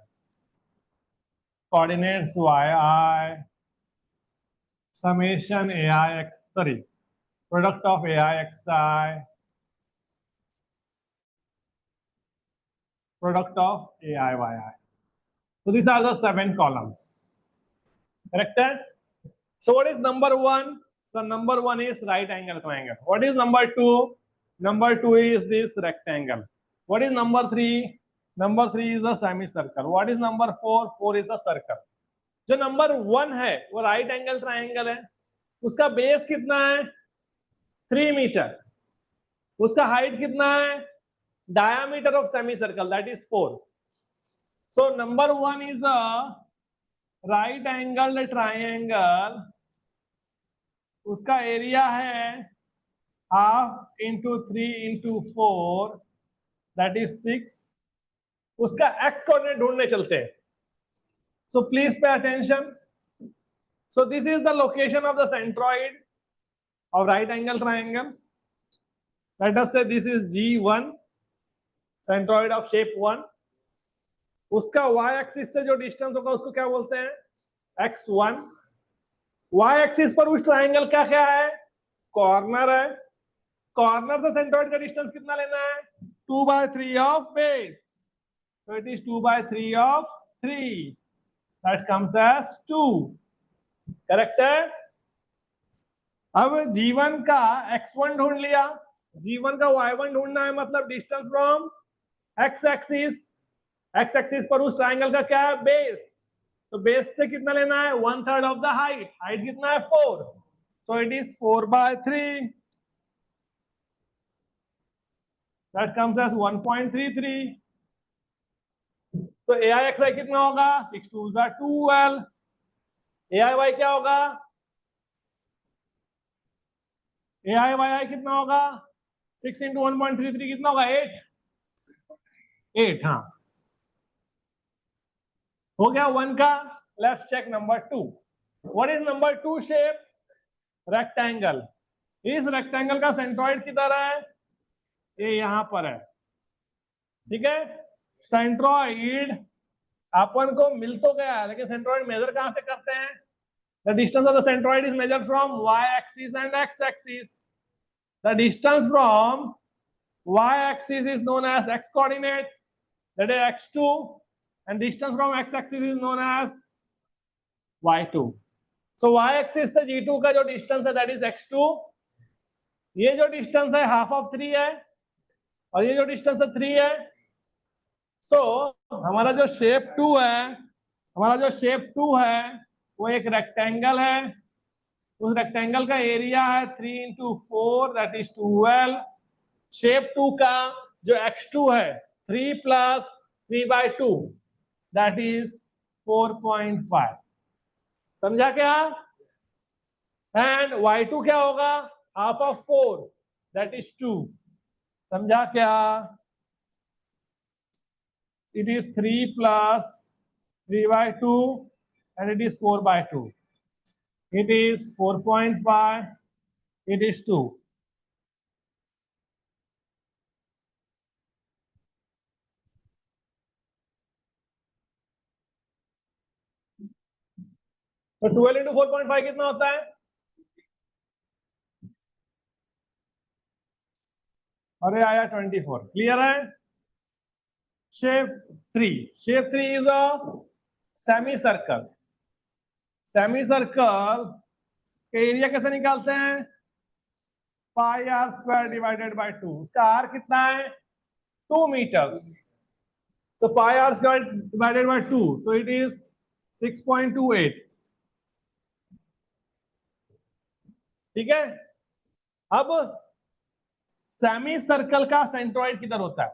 coordinates YI, summation product of AI XI, product of AI YI. So these are the 7 columns. Correct? So what is number 1? So number 1 is right angle triangle. What is number 2? Number 2 is this rectangle. What is number 3? Number 3 is a semicircle. What is number 4? 4 is a circle. जो नंबर 1 है वो राइट एंगल ट्राइंगल है, उसका बेस कितना है? 3 मीटर। उसका हाइट कितना है? Diameter of semi circle that is 4. So number 1 is a right angle triangle, उसका एरिया है half into 3 into 4 that is 6. उसका एक्स कोऑर्डिनेट ढूंढने चलते हैं. So please pay attention. So this is the location of the centroid of right angle triangle. Let us say this is G1, centroid of shape 1. उसका y एक्सिस से जो डिस्टेंस होगा उसको क्या बोलते हैं? x1. y एक्सिस पर उस ट्राइंगल का क्या है? कॉर्नर है. कॉर्नर से सेंट्रॉइड का डिस्टेंस कितना लेना है? 2/3 of base. So it is 2/3 of 3. That comes as 2. Correct है? अब G1 का x1 ढूंढ लिया, G1 का y1 ढूंढना है, मतलब distance from x axis. x axis पर उस ट्राइंगल का क्या है? बेस. तो बेस से कितना लेना है? 1/3 ऑफ द हाइट. हाइट कितना है? 4. So it is 4/3. That comes as 1.33. तो AIXI कितना होगा? 6 2 12. AIY क्या होगा? ए आई वाई आई कितना होगा 6 इंटू 1.33 कितना होगा 8। हाँ हो गया 1 का। Let's check number 2। What is number 2 shape? Rectangle. इस रेक्टेंगल का सेंट्रॉइड किधर है? ये यहां पर है। ठीक है, सेंट्रॉइड अपन को मिल तो गया है, लेकिन सेंट्रॉइड मेजर कहां से करते हैं? The distance of the centroid is measured from y axis and x axis. The distance from y axis is known as x coordinate, that is x2, and distance from x axis is known as y2. So y axis से g2 का जो डिस्टेंस है that is x2, ये जो डिस्टेंस है हाफ ऑफ 3 है, और ये जो डिस्टेंस है 3 है। सो हमारा जो शेप 2 है वो एक रेक्टेंगल है। उस रेक्टेंगल का एरिया है 3 इंटू 4 दैट इज 12। शेप 2 का जो x2 है 3 प्लस 3/2 दैट इज 4.5। समझा क्या? एंड y2 क्या होगा? Half of 4 that is 2। समझा क्या? It is 3 plus 3/2 and it is 4/2. It is 4.5. It is 2. तो 12 into 4.5 कितना होता है? अरे आया 24। क्लियर है? Shape 3 is a semi circle. Semi circle के एरिया कैसे निकालते हैं? Pi r square divided by 2। उसका आर कितना है? 2 मीटर्स। तो पाई आर स्क्वायर डिवाइडेड बाय 2, तो इट इज 6.28। ठीक है, अब सेमी सर्कल का सेंट्रॉइड किधर होता है?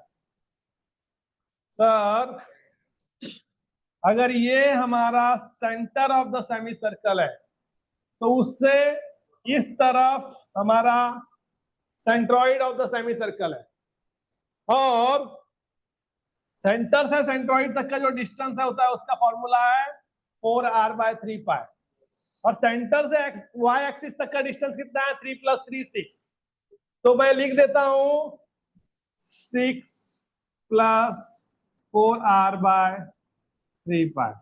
सर अगर ये हमारा centre of the semi circle है तो उससे इस तरफ हमारा centroid of the semi circle है, और सेंटर से सेंट्रॉइड तक का जो डिस्टेंस है होता है उसका फॉर्मूला है 4r/3π। और सेंटर से y एक्सिस तक का डिस्टेंस कितना है? 3 + 3 6। तो मैं लिख देता हूं 6 + 4r/3π।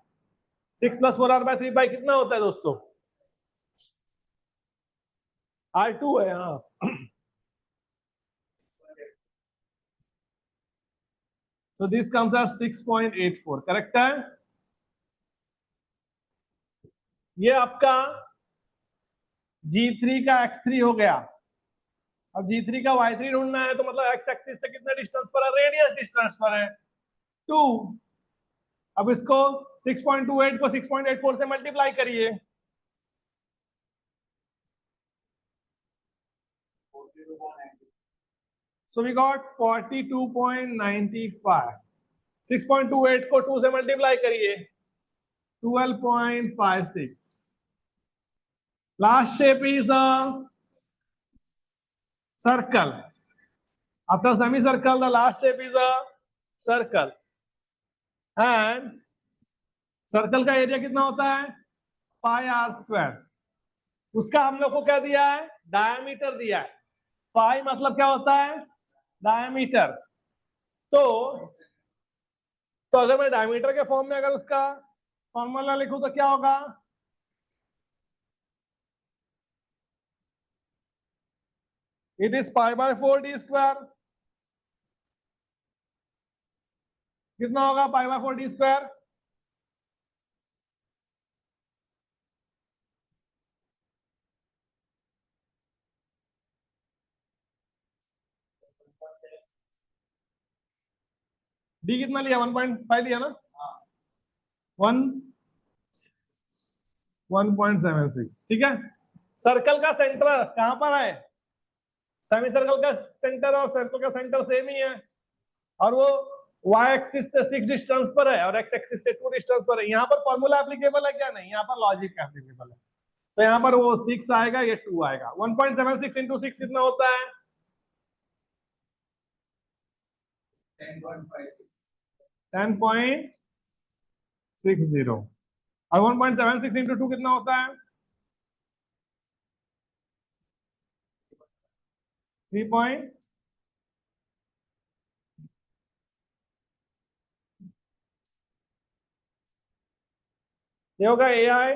6 + 4r/3π कितना होता है दोस्तों? R2 है। हाँ, so this comes as 6.84। Correct है? ये आपका G3 का x3 हो गया। अब G3 का y3 ढूंढना है, तो मतलब x एक्सिस से कितने डिस्टेंस पर है? रेडियस डिस्टेंस पर है 2। अब इसको 6.28 को 6.84 से मल्टीप्लाई करिए। So we got 42.95। 6.28 को 2 से मल्टीप्लाई करिए 12.56। Last shape is a circle. After semicircle, the last shape is a circle. And circle का एरिया कितना होता है? पाई आर स्क्वायर। उसका हम लोग को क्या दिया है? डायमीटर दिया है। पाई मतलब क्या होता है? डायमीटर। तो अगर मैं डायमीटर के फॉर्म में अगर उसका फॉर्मूला लिखूं तो क्या होगा? It is π/4 d square. कितना होगा π/4 d स्क्वायर? डी कितना लिया? 1.5 लिया ना? 1.76। ठीक है, सर्कल का सेंटर कहां पर है? सेमी सर्कल का सेंटर और सर्कल का सेंटर सेम ही है, और वो y एक्सिस से 6 डिस्टेंस पर है और x एक्सिस से 2 डिस्टेंस पर है। यहाँ पर फॉर्मूला एप्लीकेबल है क्या? नहीं, यहाँ पर लॉजिक एप्लीकेबल है। तो यहाँ पर वो 6 आएगा, ये 2 आएगा। 1.76 इंटू 6 कितना होता है? 10.60। और 1.76 इंटू 2 कितना होता है? 3. ये होगा ए आई।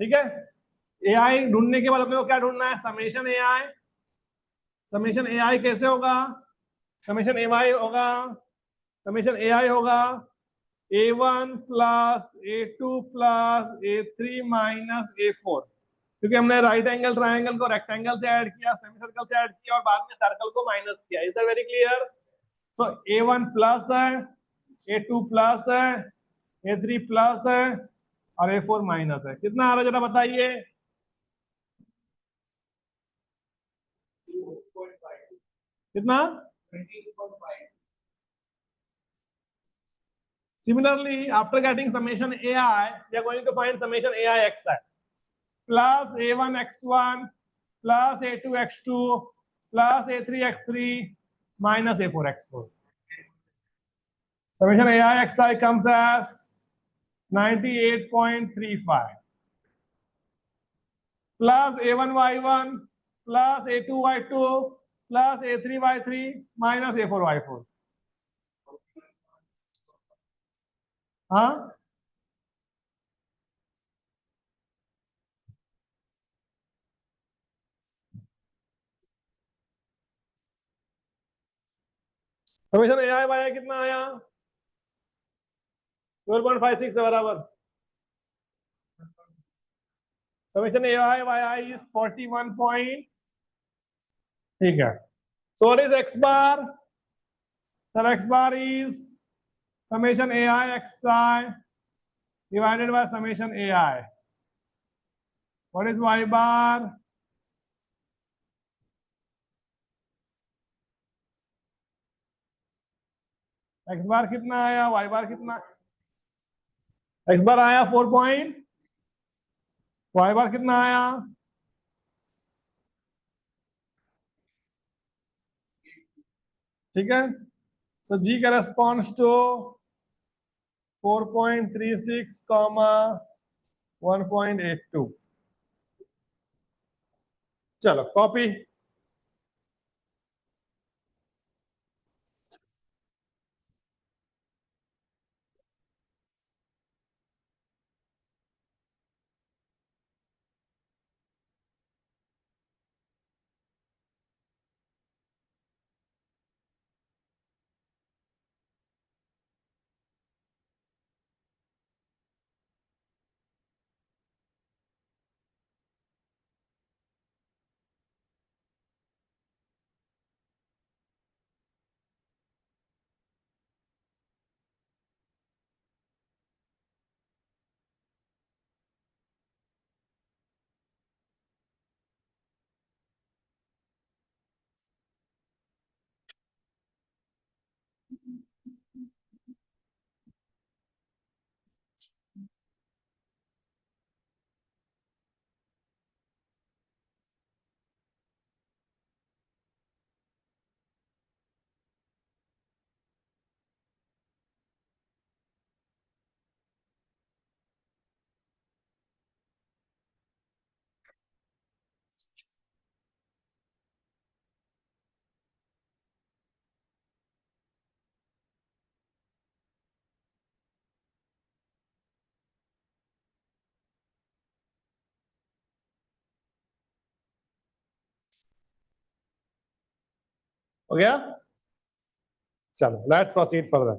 ठीक है, ए आई ढूंढने के बाद अपने को क्या ढूंढना है? Summation a I. Summation a आई कैसे होगा? समेशन ए आई होगा, समेशन ए आई होगा A1 plus A2 plus A3 minus A4, क्योंकि हमने राइट एंगल ट्राइंगल को रेक्टेंगल से ऐड किया, सेमी सर्कल से ऐड किया और बाद में सर्कल को माइनस किया। Is that very clear? So A1 plus है, A2 प्लस है, A3 प्लस है और A4 माइनस है। कितना आ रहा है जरा बताइए? कितना? Similarly, after getting summation AI, we are going to find summation AI xi plus A1 x1 plus A2 x2 plus A3 x3 minus A4 x4. Summation AI xi comes as 98.35 plus A1 y1 plus A2 y2 plus A3 y3 minus A4 y4. हाँ, समेशन AI y कितना आया? 12.56 के बराबर। Summation AI y is 41 point। ठीक है, so what is x bar? Sir, x bar is summation AI xi divided by summation AI. What is y bar? x bar कितना आया? y bar कितना? x bar आया 4 point, y bar कितना आया? ठीक है, so g corresponds to 4.36 comma 1.82। चलो कॉपी। हो गया? चलो लेट्स प्रोसीड फर्दर।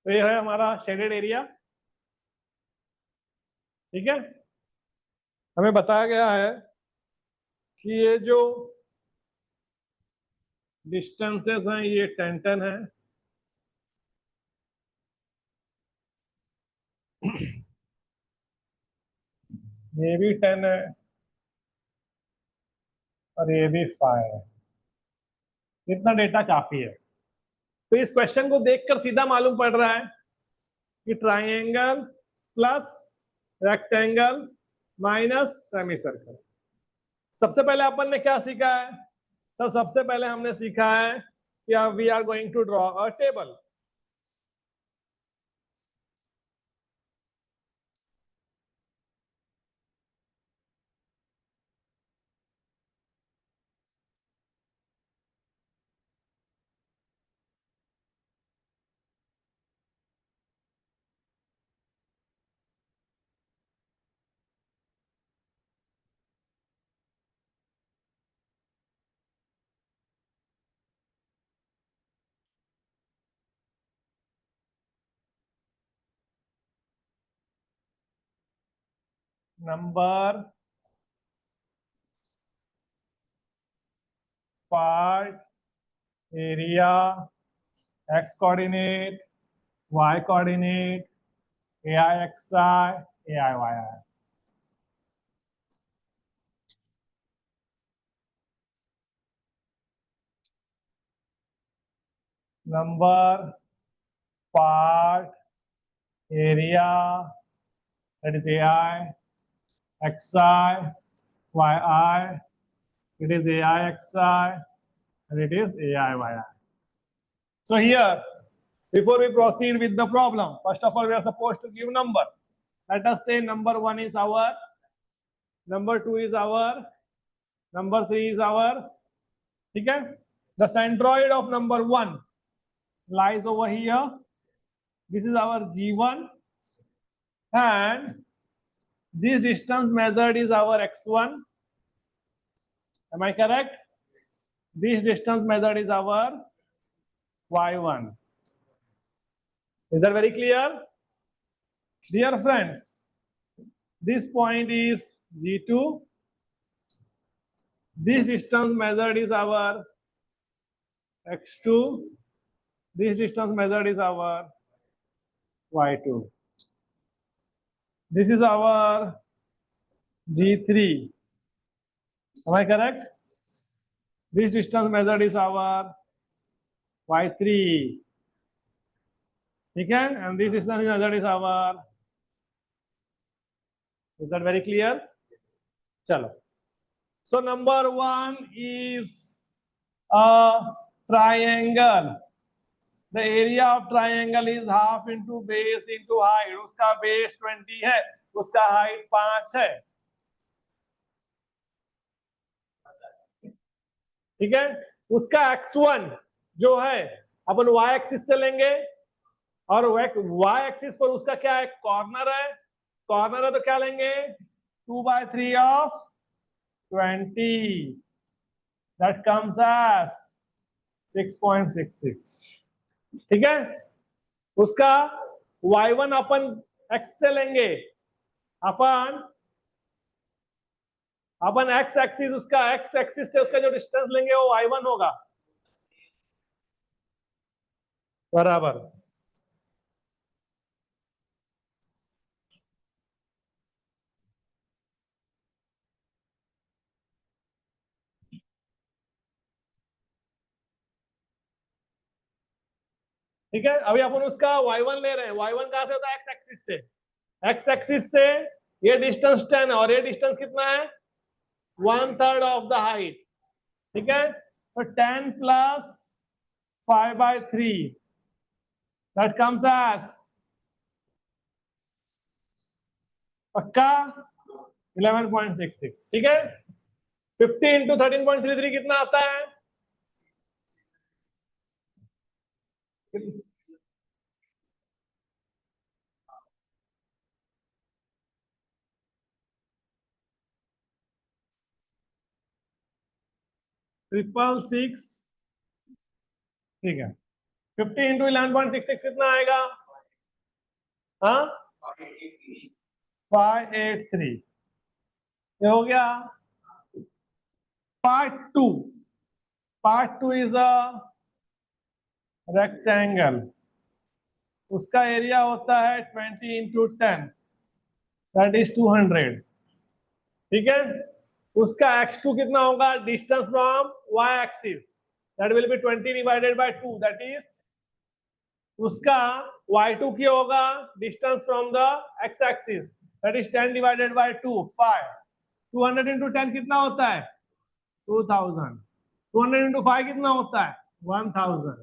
तो ये है हमारा शेडेड एरिया। ठीक है, हमें बताया गया है कि ये जो डिस्टेंसेस हैं ये 10-10 है। ये भी 10 है और ये भी 5 है। इतना डेटा काफी है। तो इस क्वेश्चन को देखकर सीधा मालूम पड़ रहा है कि triangle plus rectangle minus semi circle. सबसे पहले अपन ने क्या सीखा है सर? सबसे पहले हमने सीखा है कि we are going to draw a table. Number, part, area, x coordinate, y coordinate, a i x i, a i y i. Number, part, area, that is AI, XI, YI, it is AI, XI, and it is AI, YI. So here, before we proceed with the problem, first of all, we are supposed to give number. Let us say number 1 is our, number 2 is our, number 3 is our. Okay? The centroid of number 1 lies over here. This is our G1, and this distance measured is our X1. Am I correct? This distance measured is our Y1. Is that very clear? Dear friends, this point is G2. This distance measured is our X2. This distance measured is our Y2. This is our G3. Am I correct? This distance measured is our Y3. Okay? And this distance measured is our. Is that very clear? Chalo. So number 1 is a triangle. The area of triangle is half into base into height. उसका base 20 है, उसका height 5 है। ठीक है, उसका x1 जो है अपन y एक्सिस से लेंगे, और y एक्सिस पर उसका क्या है? कॉर्नर है। कॉर्नर है तो क्या लेंगे? 2/3 of 20. That comes as 6.66. ठीक है, उसका y1 अपन x से लेंगे, अपन x एक्सिस, उसका x एक्सिस से उसका जो डिस्टेंस लेंगे वो y1 होगा, बराबर। ठीक है, अभी अपन उसका y1 ले रहे हैं। y1 कहां से होता है? x एक्सिस से। x एक्सिस से ये डिस्टेंस 10 है और ये डिस्टेंस कितना है? 1/3 ऑफ द हाइट। ठीक है, तो 10 प्लस 5/3, दैट कम्स एज, पक्का, 11.66। ठीक है, 50 इंटू 13.33 कितना आता है? Triple six. ठीक है, 50 इंटू 11.66 कितना आएगा? हाँ 583 ये हो गया। Part two is a rectangle, उसका एरिया होता है 20 × 10 दैट इज 200। ठीक है, उसका x2 कितना होगा, distance from y axis, that will B 20/2 that is, उसका y2 क्या होगा, distance from the x axis, that is 10/2 5। 200 × 10 कितना होता है 2000। 200 × 5 कितना होता है 1000।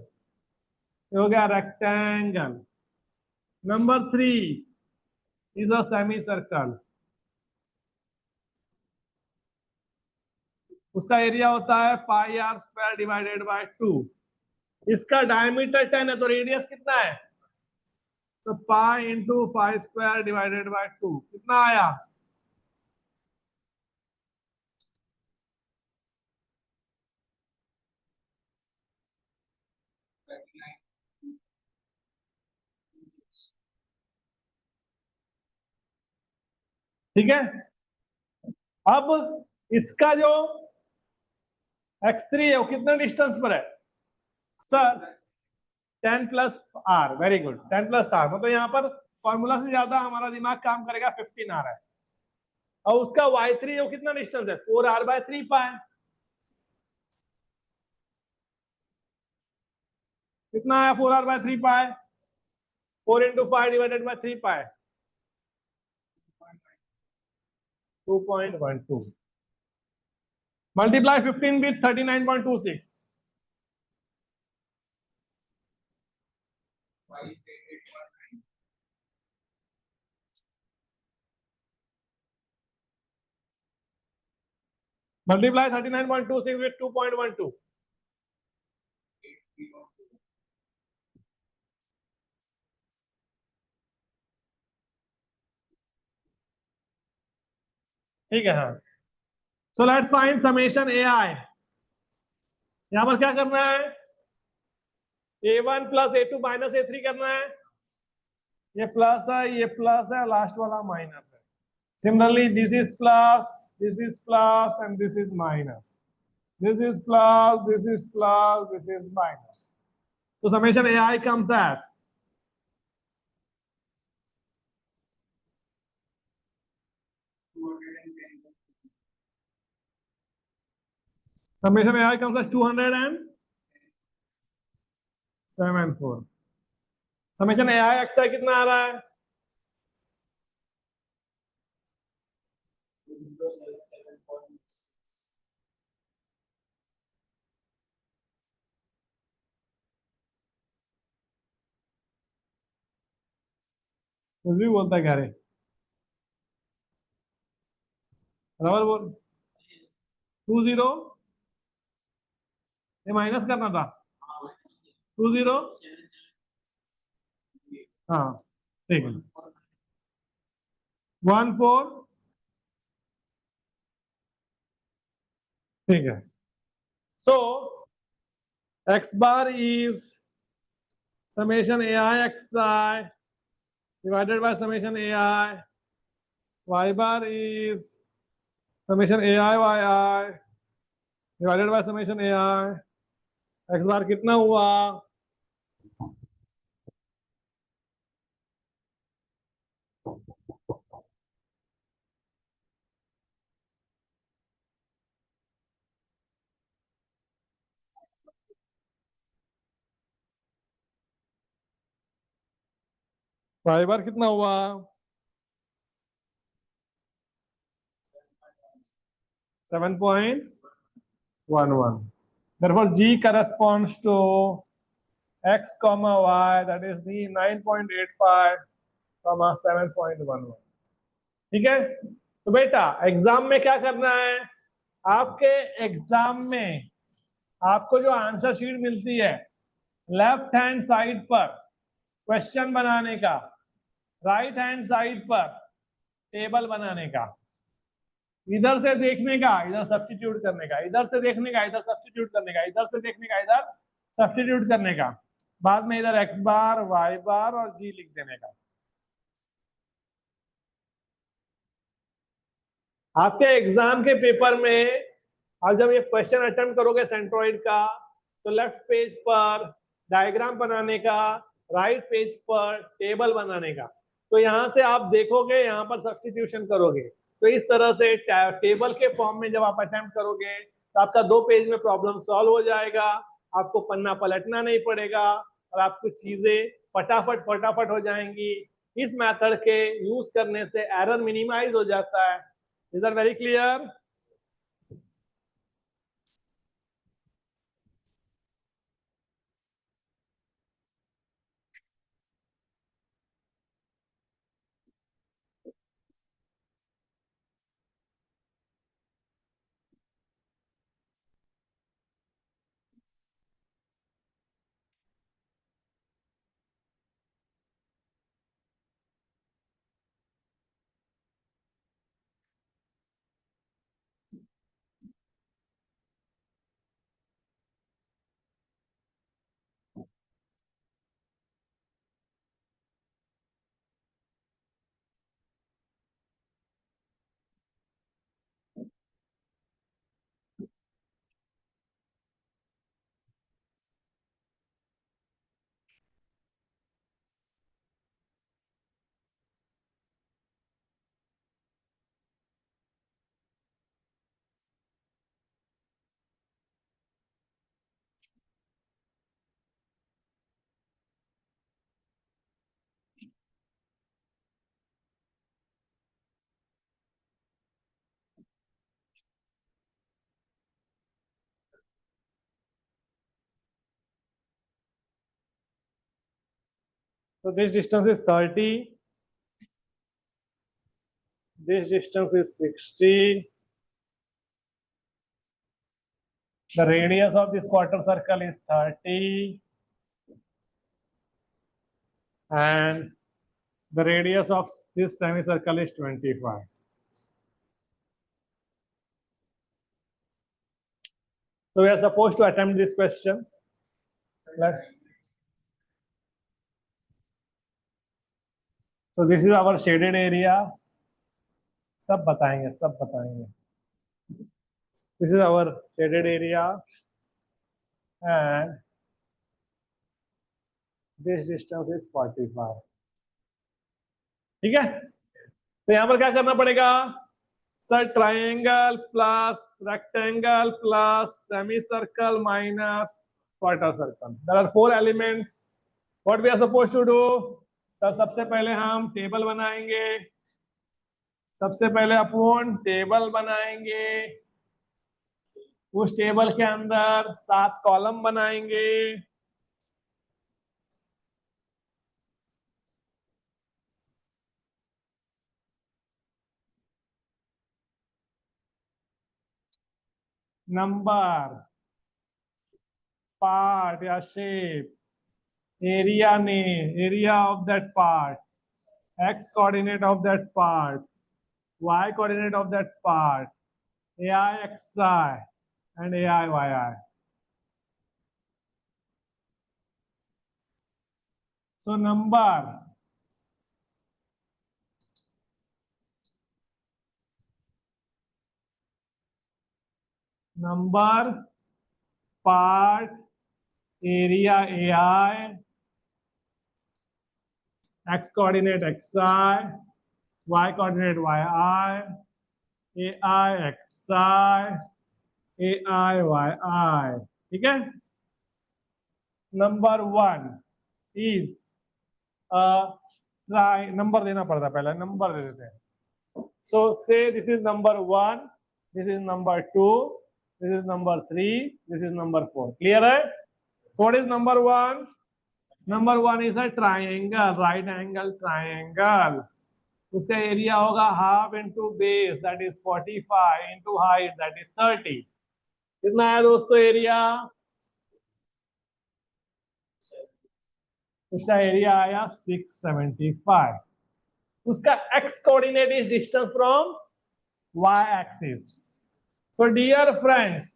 हो गया rectangle. Number 3 is a semi circle, उसका एरिया होता है πr² / 2। इसका डायमीटर 10 है तो रेडियस कितना है, तो पाई × π² / 2 कितना आया, ठीक है। अब इसका जो x3 है वो कितना डिस्टेंस पर है sir, 10 + r, very good, 10 + r, मतलब यहाँ पर फॉर्मूला से ज्यादा हमारा दिमाग काम करेगा, 15r है। और उसका y3 वो कितना डिस्टेंस है 4r/3 पाए, कितना आया 4r/3 पाए, 4 × 5/3 पाए 2.12, मल्टीप्लाई 15 with 39.26, मल्टीप्लाई 39.26 with 2.12, ठीक है। हाँ, so let's find summation AI। यहां पर क्या करना है, A1 + A2 - A3 करना है, ये प्लस है, ये प्लस है, लास्ट वाला माइनस है। Similarly this is plus, this is plus and this is minus, this is plus, this is plus, this is minus. So summation AI comes as summation AI comes as 274. summation AI XI कितना आ रहा है, कुछ भी बोलता है क्या रे, बराबर बोल। 20 ये माइनस करना था, 20 हाँ ठीक है, 14 ठीक है। So x bar is summation AI XI divided by summation AI, y bar is summation AI YI divided by summation AI, x bar कितना हुआ, y bar कितना हुआ, 7.11. Therefore G corresponds to x comma y, that is the 9.85 comma 7.11. ठीक है। तो बेटा एग्जाम में क्या करना है, आपके एग्जाम में आपको जो आंसर शीट मिलती है, लेफ्ट हैंड साइड पर क्वेश्चन बनाने का, राइट हैंड साइड पर टेबल बनाने का, इधर से देखने का इधर सब्स्टिट्यूट करने का, इधर से देखने का इधर सब्स्टिट्यूट करने का, इधर से देखने का इधर सब्स्टिट्यूट करने का, बाद में इधर x बार y बार और g लिख देने का। आपके एग्जाम के पेपर में आप जब ये क्वेश्चन अटेम्प्ट करोगे सेंट्रॉइड का, तो लेफ्ट पेज पर डायग्राम बनाने का, राइट पेज पर टेबल बनाने का, तो यहां से आप देखोगे, यहां पर सब्स्टिट्यूशन करोगे, तो इस तरह से टेबल के फॉर्म में जब आप अटेम्प्ट करोगे तो आपका 2 पेज में प्रॉब्लम सॉल्व हो जाएगा, आपको पन्ना पलटना नहीं पड़ेगा और आपको चीजें फटाफट फटाफट हो जाएंगी। इस मेथड के यूज करने से एरर मिनिमाइज हो जाता है। Is that very clear? So this distance is 30. This distance is 60. The radius of this quarter circle is 30. And the radius of this semicircle is 25. So we are supposed to attempt this question. So this is our shaded area. सब बताएंगे, सब बताएंगे. This is our shaded area and this distance is 45. ठीक है? तो यहाँ पर क्या करना पड़ेगा? Sir triangle plus rectangle plus semi circle minus quarter circle. There are 4 elements. What we are suppose to do? Sir सबसे पहले हम टेबल बनाएंगे. सबसे पहले अपन टेबल बनाएंगे. उस टेबल के अंदर 7 कॉलम बनाएंगे. नंबर, पार्ट या shape, area name, area of that part, x coordinate of that part, y coordinate of that part, ai xi and ai yi. So number, part, area ai, x coordinate xi, y coordinate yi, ai xi, ai yi. ठीक है? Number 1 is try. नंबर देना पड़ता, पहले नंबर दे देते हैं. So say this is number 1, this is number 2, this is number 3, this is number 4. Clear है? So what is number 1? Number 1 is a triangle, right angle triangle. उसका एरिया होगा half into base, that is 45, into height, that is 30. कितना है दोस्तों एरिया? उसका एरिया आया 675. उसका x coordinate is distance from y axis. So dear friends,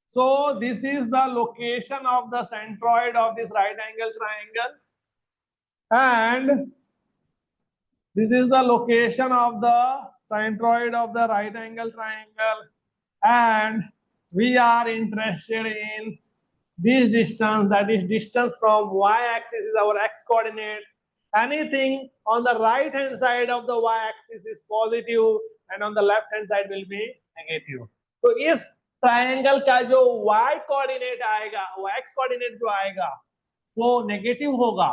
so this is the location of the centroid of this right angle triangle, and This is the location of the centroid of the right angle triangle, and we are interested in this distance, that is distance from y-axis is our x coordinate. Anything on the right hand side of the y-axis is positive and on the left hand side will be negative. तो इस ट्रायंगल का जो y कोऑर्डिनेट आएगा, वो x कोऑर्डिनेट जो आएगा वो नेगेटिव होगा.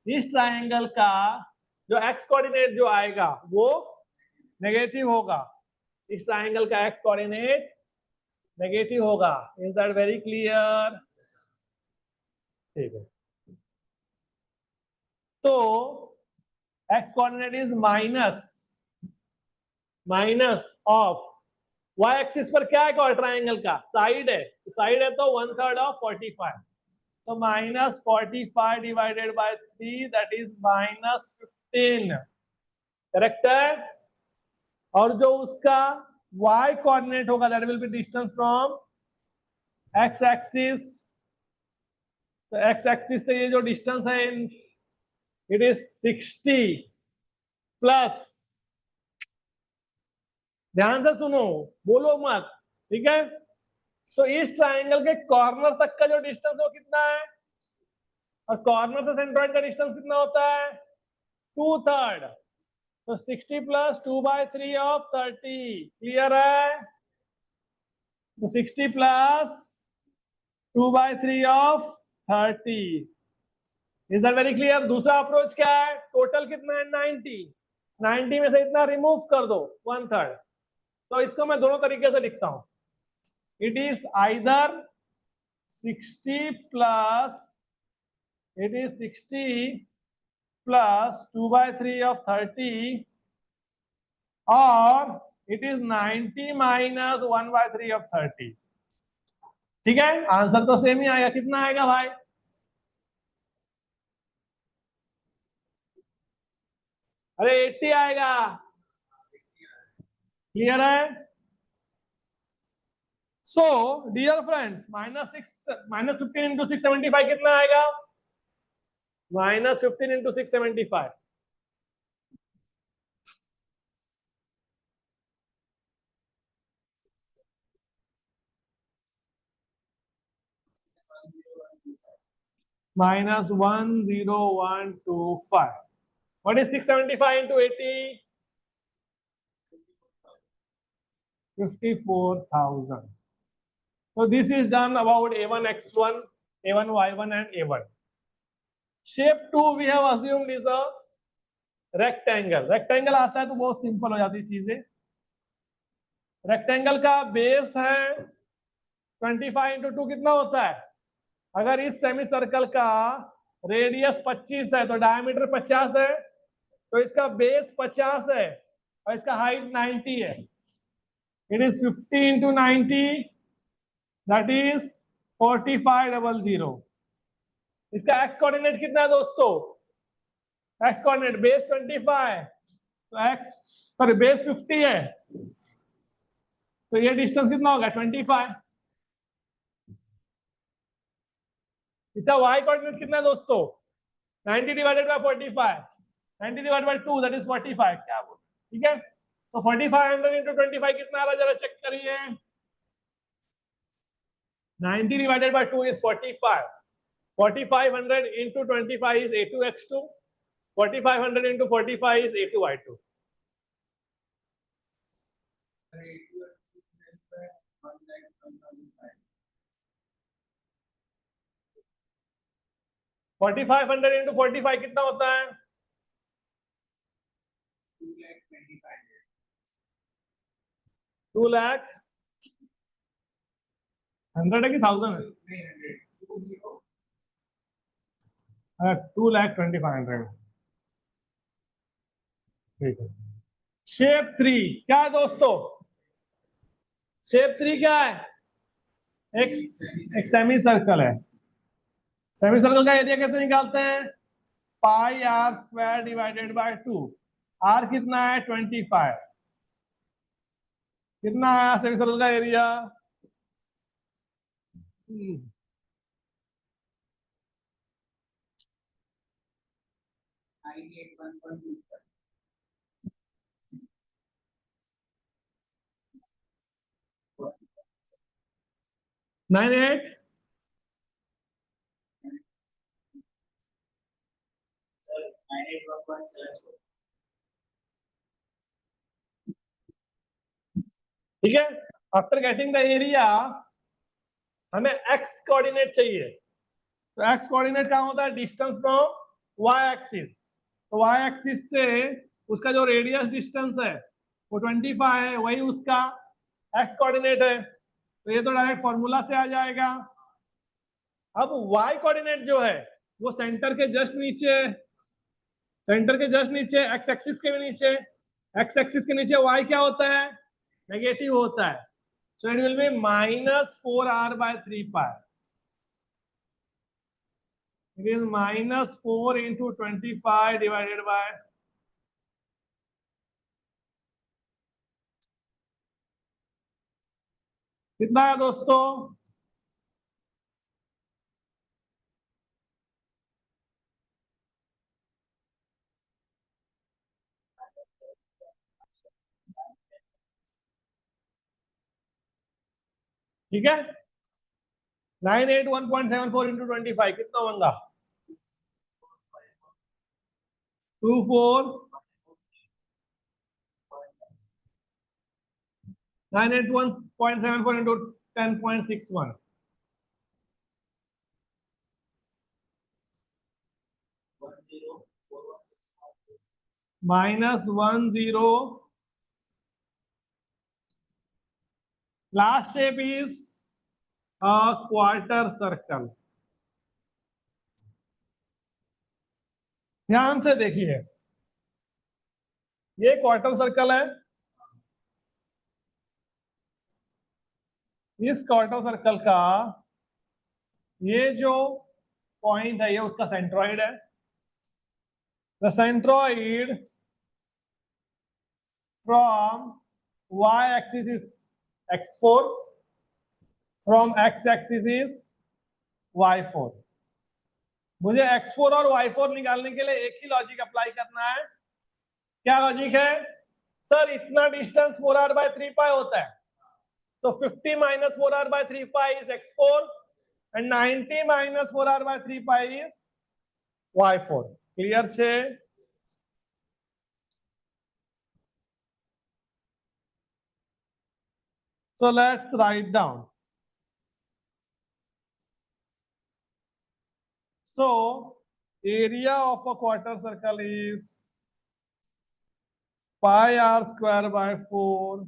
इस ट्रायंगल का जो x कोऑर्डिनेट जो आएगा वो नेगेटिव होगा. इस ट्रायंगल का x कोऑर्डिनेट नेगेटिव होगा. Is that very clear? ठीक है. तो x coordinate is minus of y axis पर क्या है ट्रायंगल का साइड है. साइड है तो 1/3 ऑफ 45. तो -45 divided by 3 that is -15. Correct है. और जो उसका y कोऑर्डिनेट होगा that will B distance from x axis. तो x एक्सिस से ये जो डिस्टेंस है इट इज 60 प्लस, ध्यान से सुनो, बोलो मत, ठीक है. तो इस ट्रायंगल के कॉर्नर तक का जो डिस्टेंस है वो कितना है, और कॉर्नर से सेंट्रॉइड का डिस्टेंस कितना होता है 2/3. तो 60 प्लस 2/3 ऑफ 30. क्लियर है? तो 60 plus 2/3 of 30. Is that very clear? दूसरा अप्रोच क्या है, टोटल कितना है 90 में से इतना रिमूव कर दो 1/3. तो इसको मैं दोनों तरीके से लिखता हूं. It is either 60 plus 2/3 of 30 और इट इज 90 माइनस 1/3 ऑफ 30. ठीक है. आंसर तो सेम ही आएगा. कितना आएगा भाई? अरे 80 आएगा. क्लियर है? सो डियर फ्रेंड्स, -15 इंटू 675 कितना आएगा? -15 into 675. -10125. What is 675 into 80? 54,000. So this is done about A1 X1, A1 Y1 and A1. Shape 2 we have assumed is a rectangle. Rectangle आता है तो बहुत सिंपल हो जाती चीजें. रेक्टेंगल का बेस है 25 into 2 कितना होता है? अगर इस सेमी सर्कल का रेडियस 25 है तो डायमीटर 50 है, तो इसका बेस 50 है और इसका हाइट 90 है. It is 50 into 90 that is 4500. इसका x कोऑर्डिनेट कितना है दोस्तों? x कोऑर्डिनेट बेस 25 तो x बेस 50 है, तो ये डिस्टेंस कितना होगा 25. इसका y कोऑर्डिनेट कितना है दोस्तों? 90 divided by 45. 90 divided by 2 that is 45. क्या बोल, ठीक है. तो 4500 into 25 कितना आ रहा है जरा चेक करिए. 90 divided by 2 is 45. 4500 into 25 is A2X2. 4500 into 45 is A2Y2. $4500 into 45 कितना होता है? 2 लाख 100 है कि 1000 है? 2,25,000. ठीक है. शेप 3 क्या है दोस्तों? शेप 3 क्या है? एक सेमी सर्कल है. सेमी सर्कल का एरिया कैसे निकालते हैं? Pi r square divided by 2. R कितना है 25. कितना आया सेमी सर्कल का एरिया? 98 ठीक है। आफ्टर गेटिंग द एरिया हमें एक्स कोऑर्डिनेट चाहिए, तो एक्स कोऑर्डिनेट कहाँ होता है, डिस्टेंस फ्रॉम वाई एक्सिस, तो वाई एक्सिस से उसका जो रेडियस डिस्टेंस है वो 25 है, वही उसका एक्स कोऑर्डिनेट है, तो ये तो डायरेक्ट फॉर्मूला से आ जाएगा। अब वाई कोऑर्डिनेट जो है वो सेंटर के जस्ट नीचे, सेंटर के जस्ट नीचे, एक्स एक्सिस के भी नीचे, एक्स एक्सिस के नीचे वाई क्या होता है, नेगेटिव होता है, so it will be -4r/3π, it is -4 into 25 divided by, कितना है दोस्तों, ठीक है। 981.74 into 25 कितना होगा, 24 981.74 into 10.61 -10, last shape is a quarter circle। ध्यान से देखिए, ये क्वार्टर सर्कल है, इस क्वार्टर सर्कल का ये जो पॉइंट है ये उसका सेंट्रॉइड है, the centroid from y axis is x4, from x axis is y4। मुझे x4 और y4 निकालने के लिए एक ही लॉजिक अप्लाई करना है, क्या लॉजिक है सर, इतना डिस्टेंस 4r/3π होता है, तो 50 - 4r/3π is x4 and 90 - 4r/3π is y4। Clear છે? So let's write down. So area of a quarter circle is pi r square by 4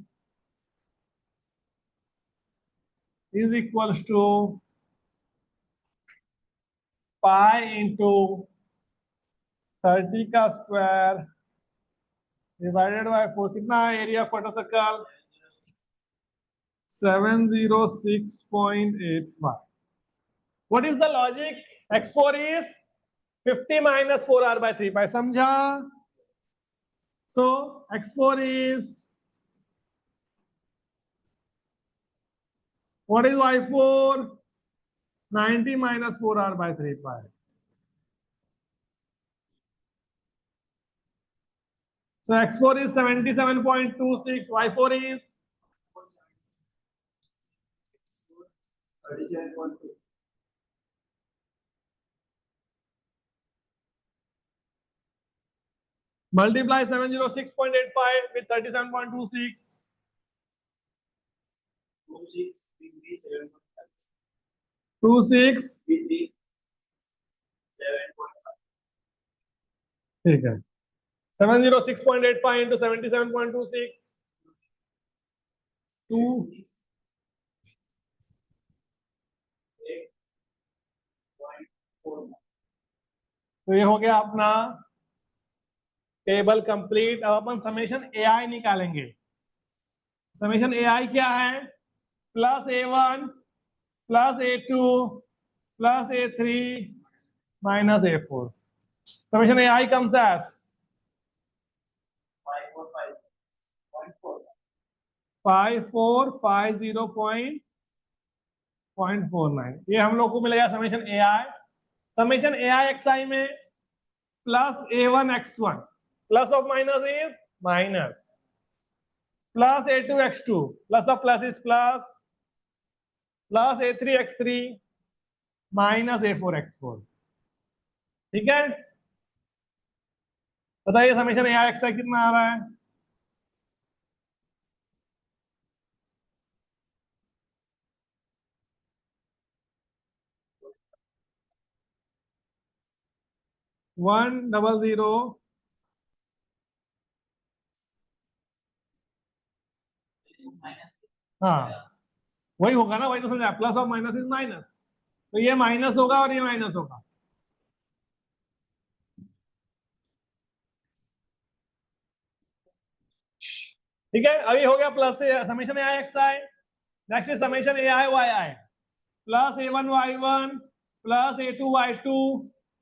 is equals to pi into 30 का स्क्वायर divided by 4। कितना है area quarter circle, 706.85। What is the logic? x4 is 50 - 4r/3π, समझा? So x4 is, what is y4? 90 - 4r/3π। So x4 is 77.26, y4 is 37.2। Multiply 706.85 with 37.26। 26 ठीक है, 706.85 into 77.26 2 तो ये हो गया अपना टेबल कंप्लीट। अब अपन समेशन AI निकालेंगे। समेशन AI क्या है, +A1 +A2 +A3 -A4। Summation AI comes as 5450.49। ये हम लोग को मिलेगा summation AI। Summation AI XI में +A1 x1 plus of minus is minus, +A2 x2 plus of plus is plus, plus A3x3 minus A4x4। ठीक है, बताइए समेशन AIXI कितना आ रहा है? वन डबल जीरो हाँ वही होगा ना, वही तो समझा, प्लस और माइनस इज माइनस, तो ये माइनस होगा और ये माइनस होगा। ठीक है, अभी हो गया प्लस से summation AIXI। Next is summation AIYI, plus A1Y1 plus A2Y2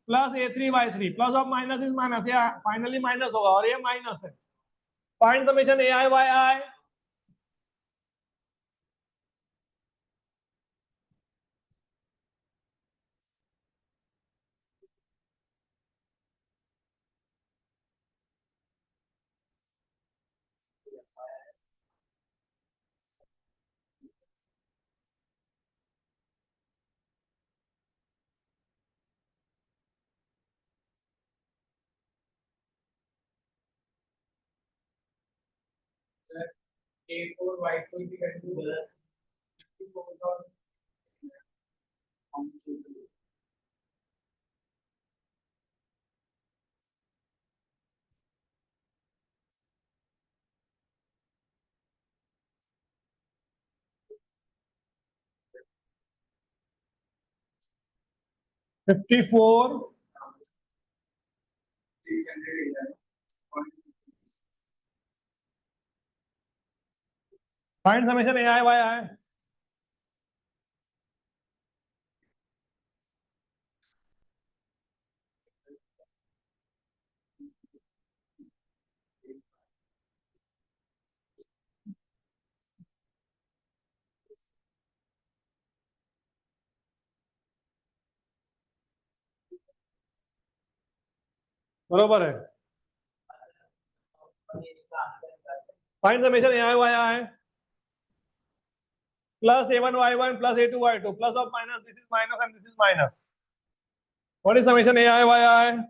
plus A3Y3, plus of minus is minus, ये फाइनली माइनस होगा और ये माइनस है। Find summation AIYI। Fifty four find summation AIYI। बरोबर है। Find summation AIYI plus A1Y1 plus A2Y2 plus of minus, this is minus and this is minus. What is summation AIYI?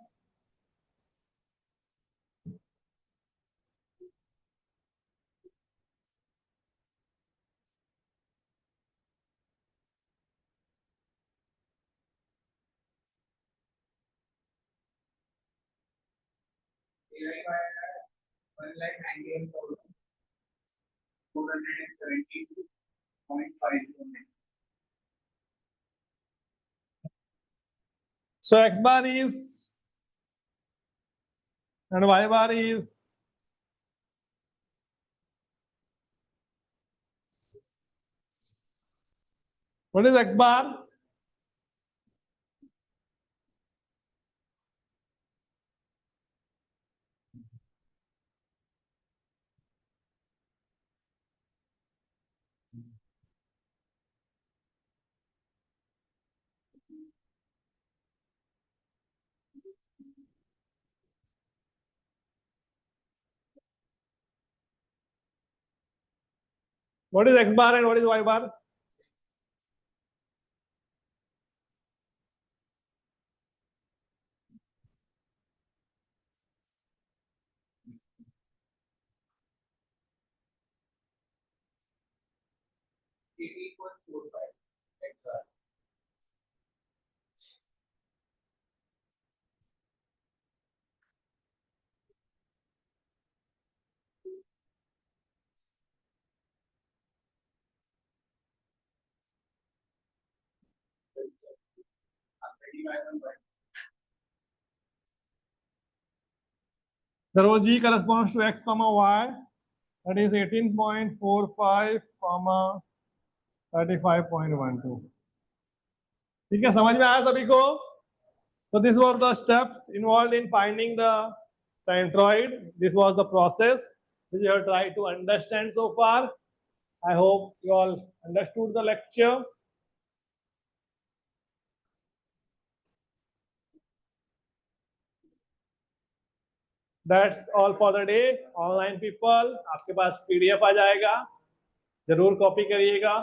So X bar is and Y bar is what is X bar? What is X bar and what is Y bar? The row G corresponds to X comma Y, that is 18.45 comma 35.12. ठीक है, समझ में आया सभी को? So this was the steps involved in finding the centroid. This was the process which you have tried to understand so far. I hope you all understood the lecture. That's all for the day. Online people, आपके पास PDF आ जाएगा, जरूर कॉपी करिएगा।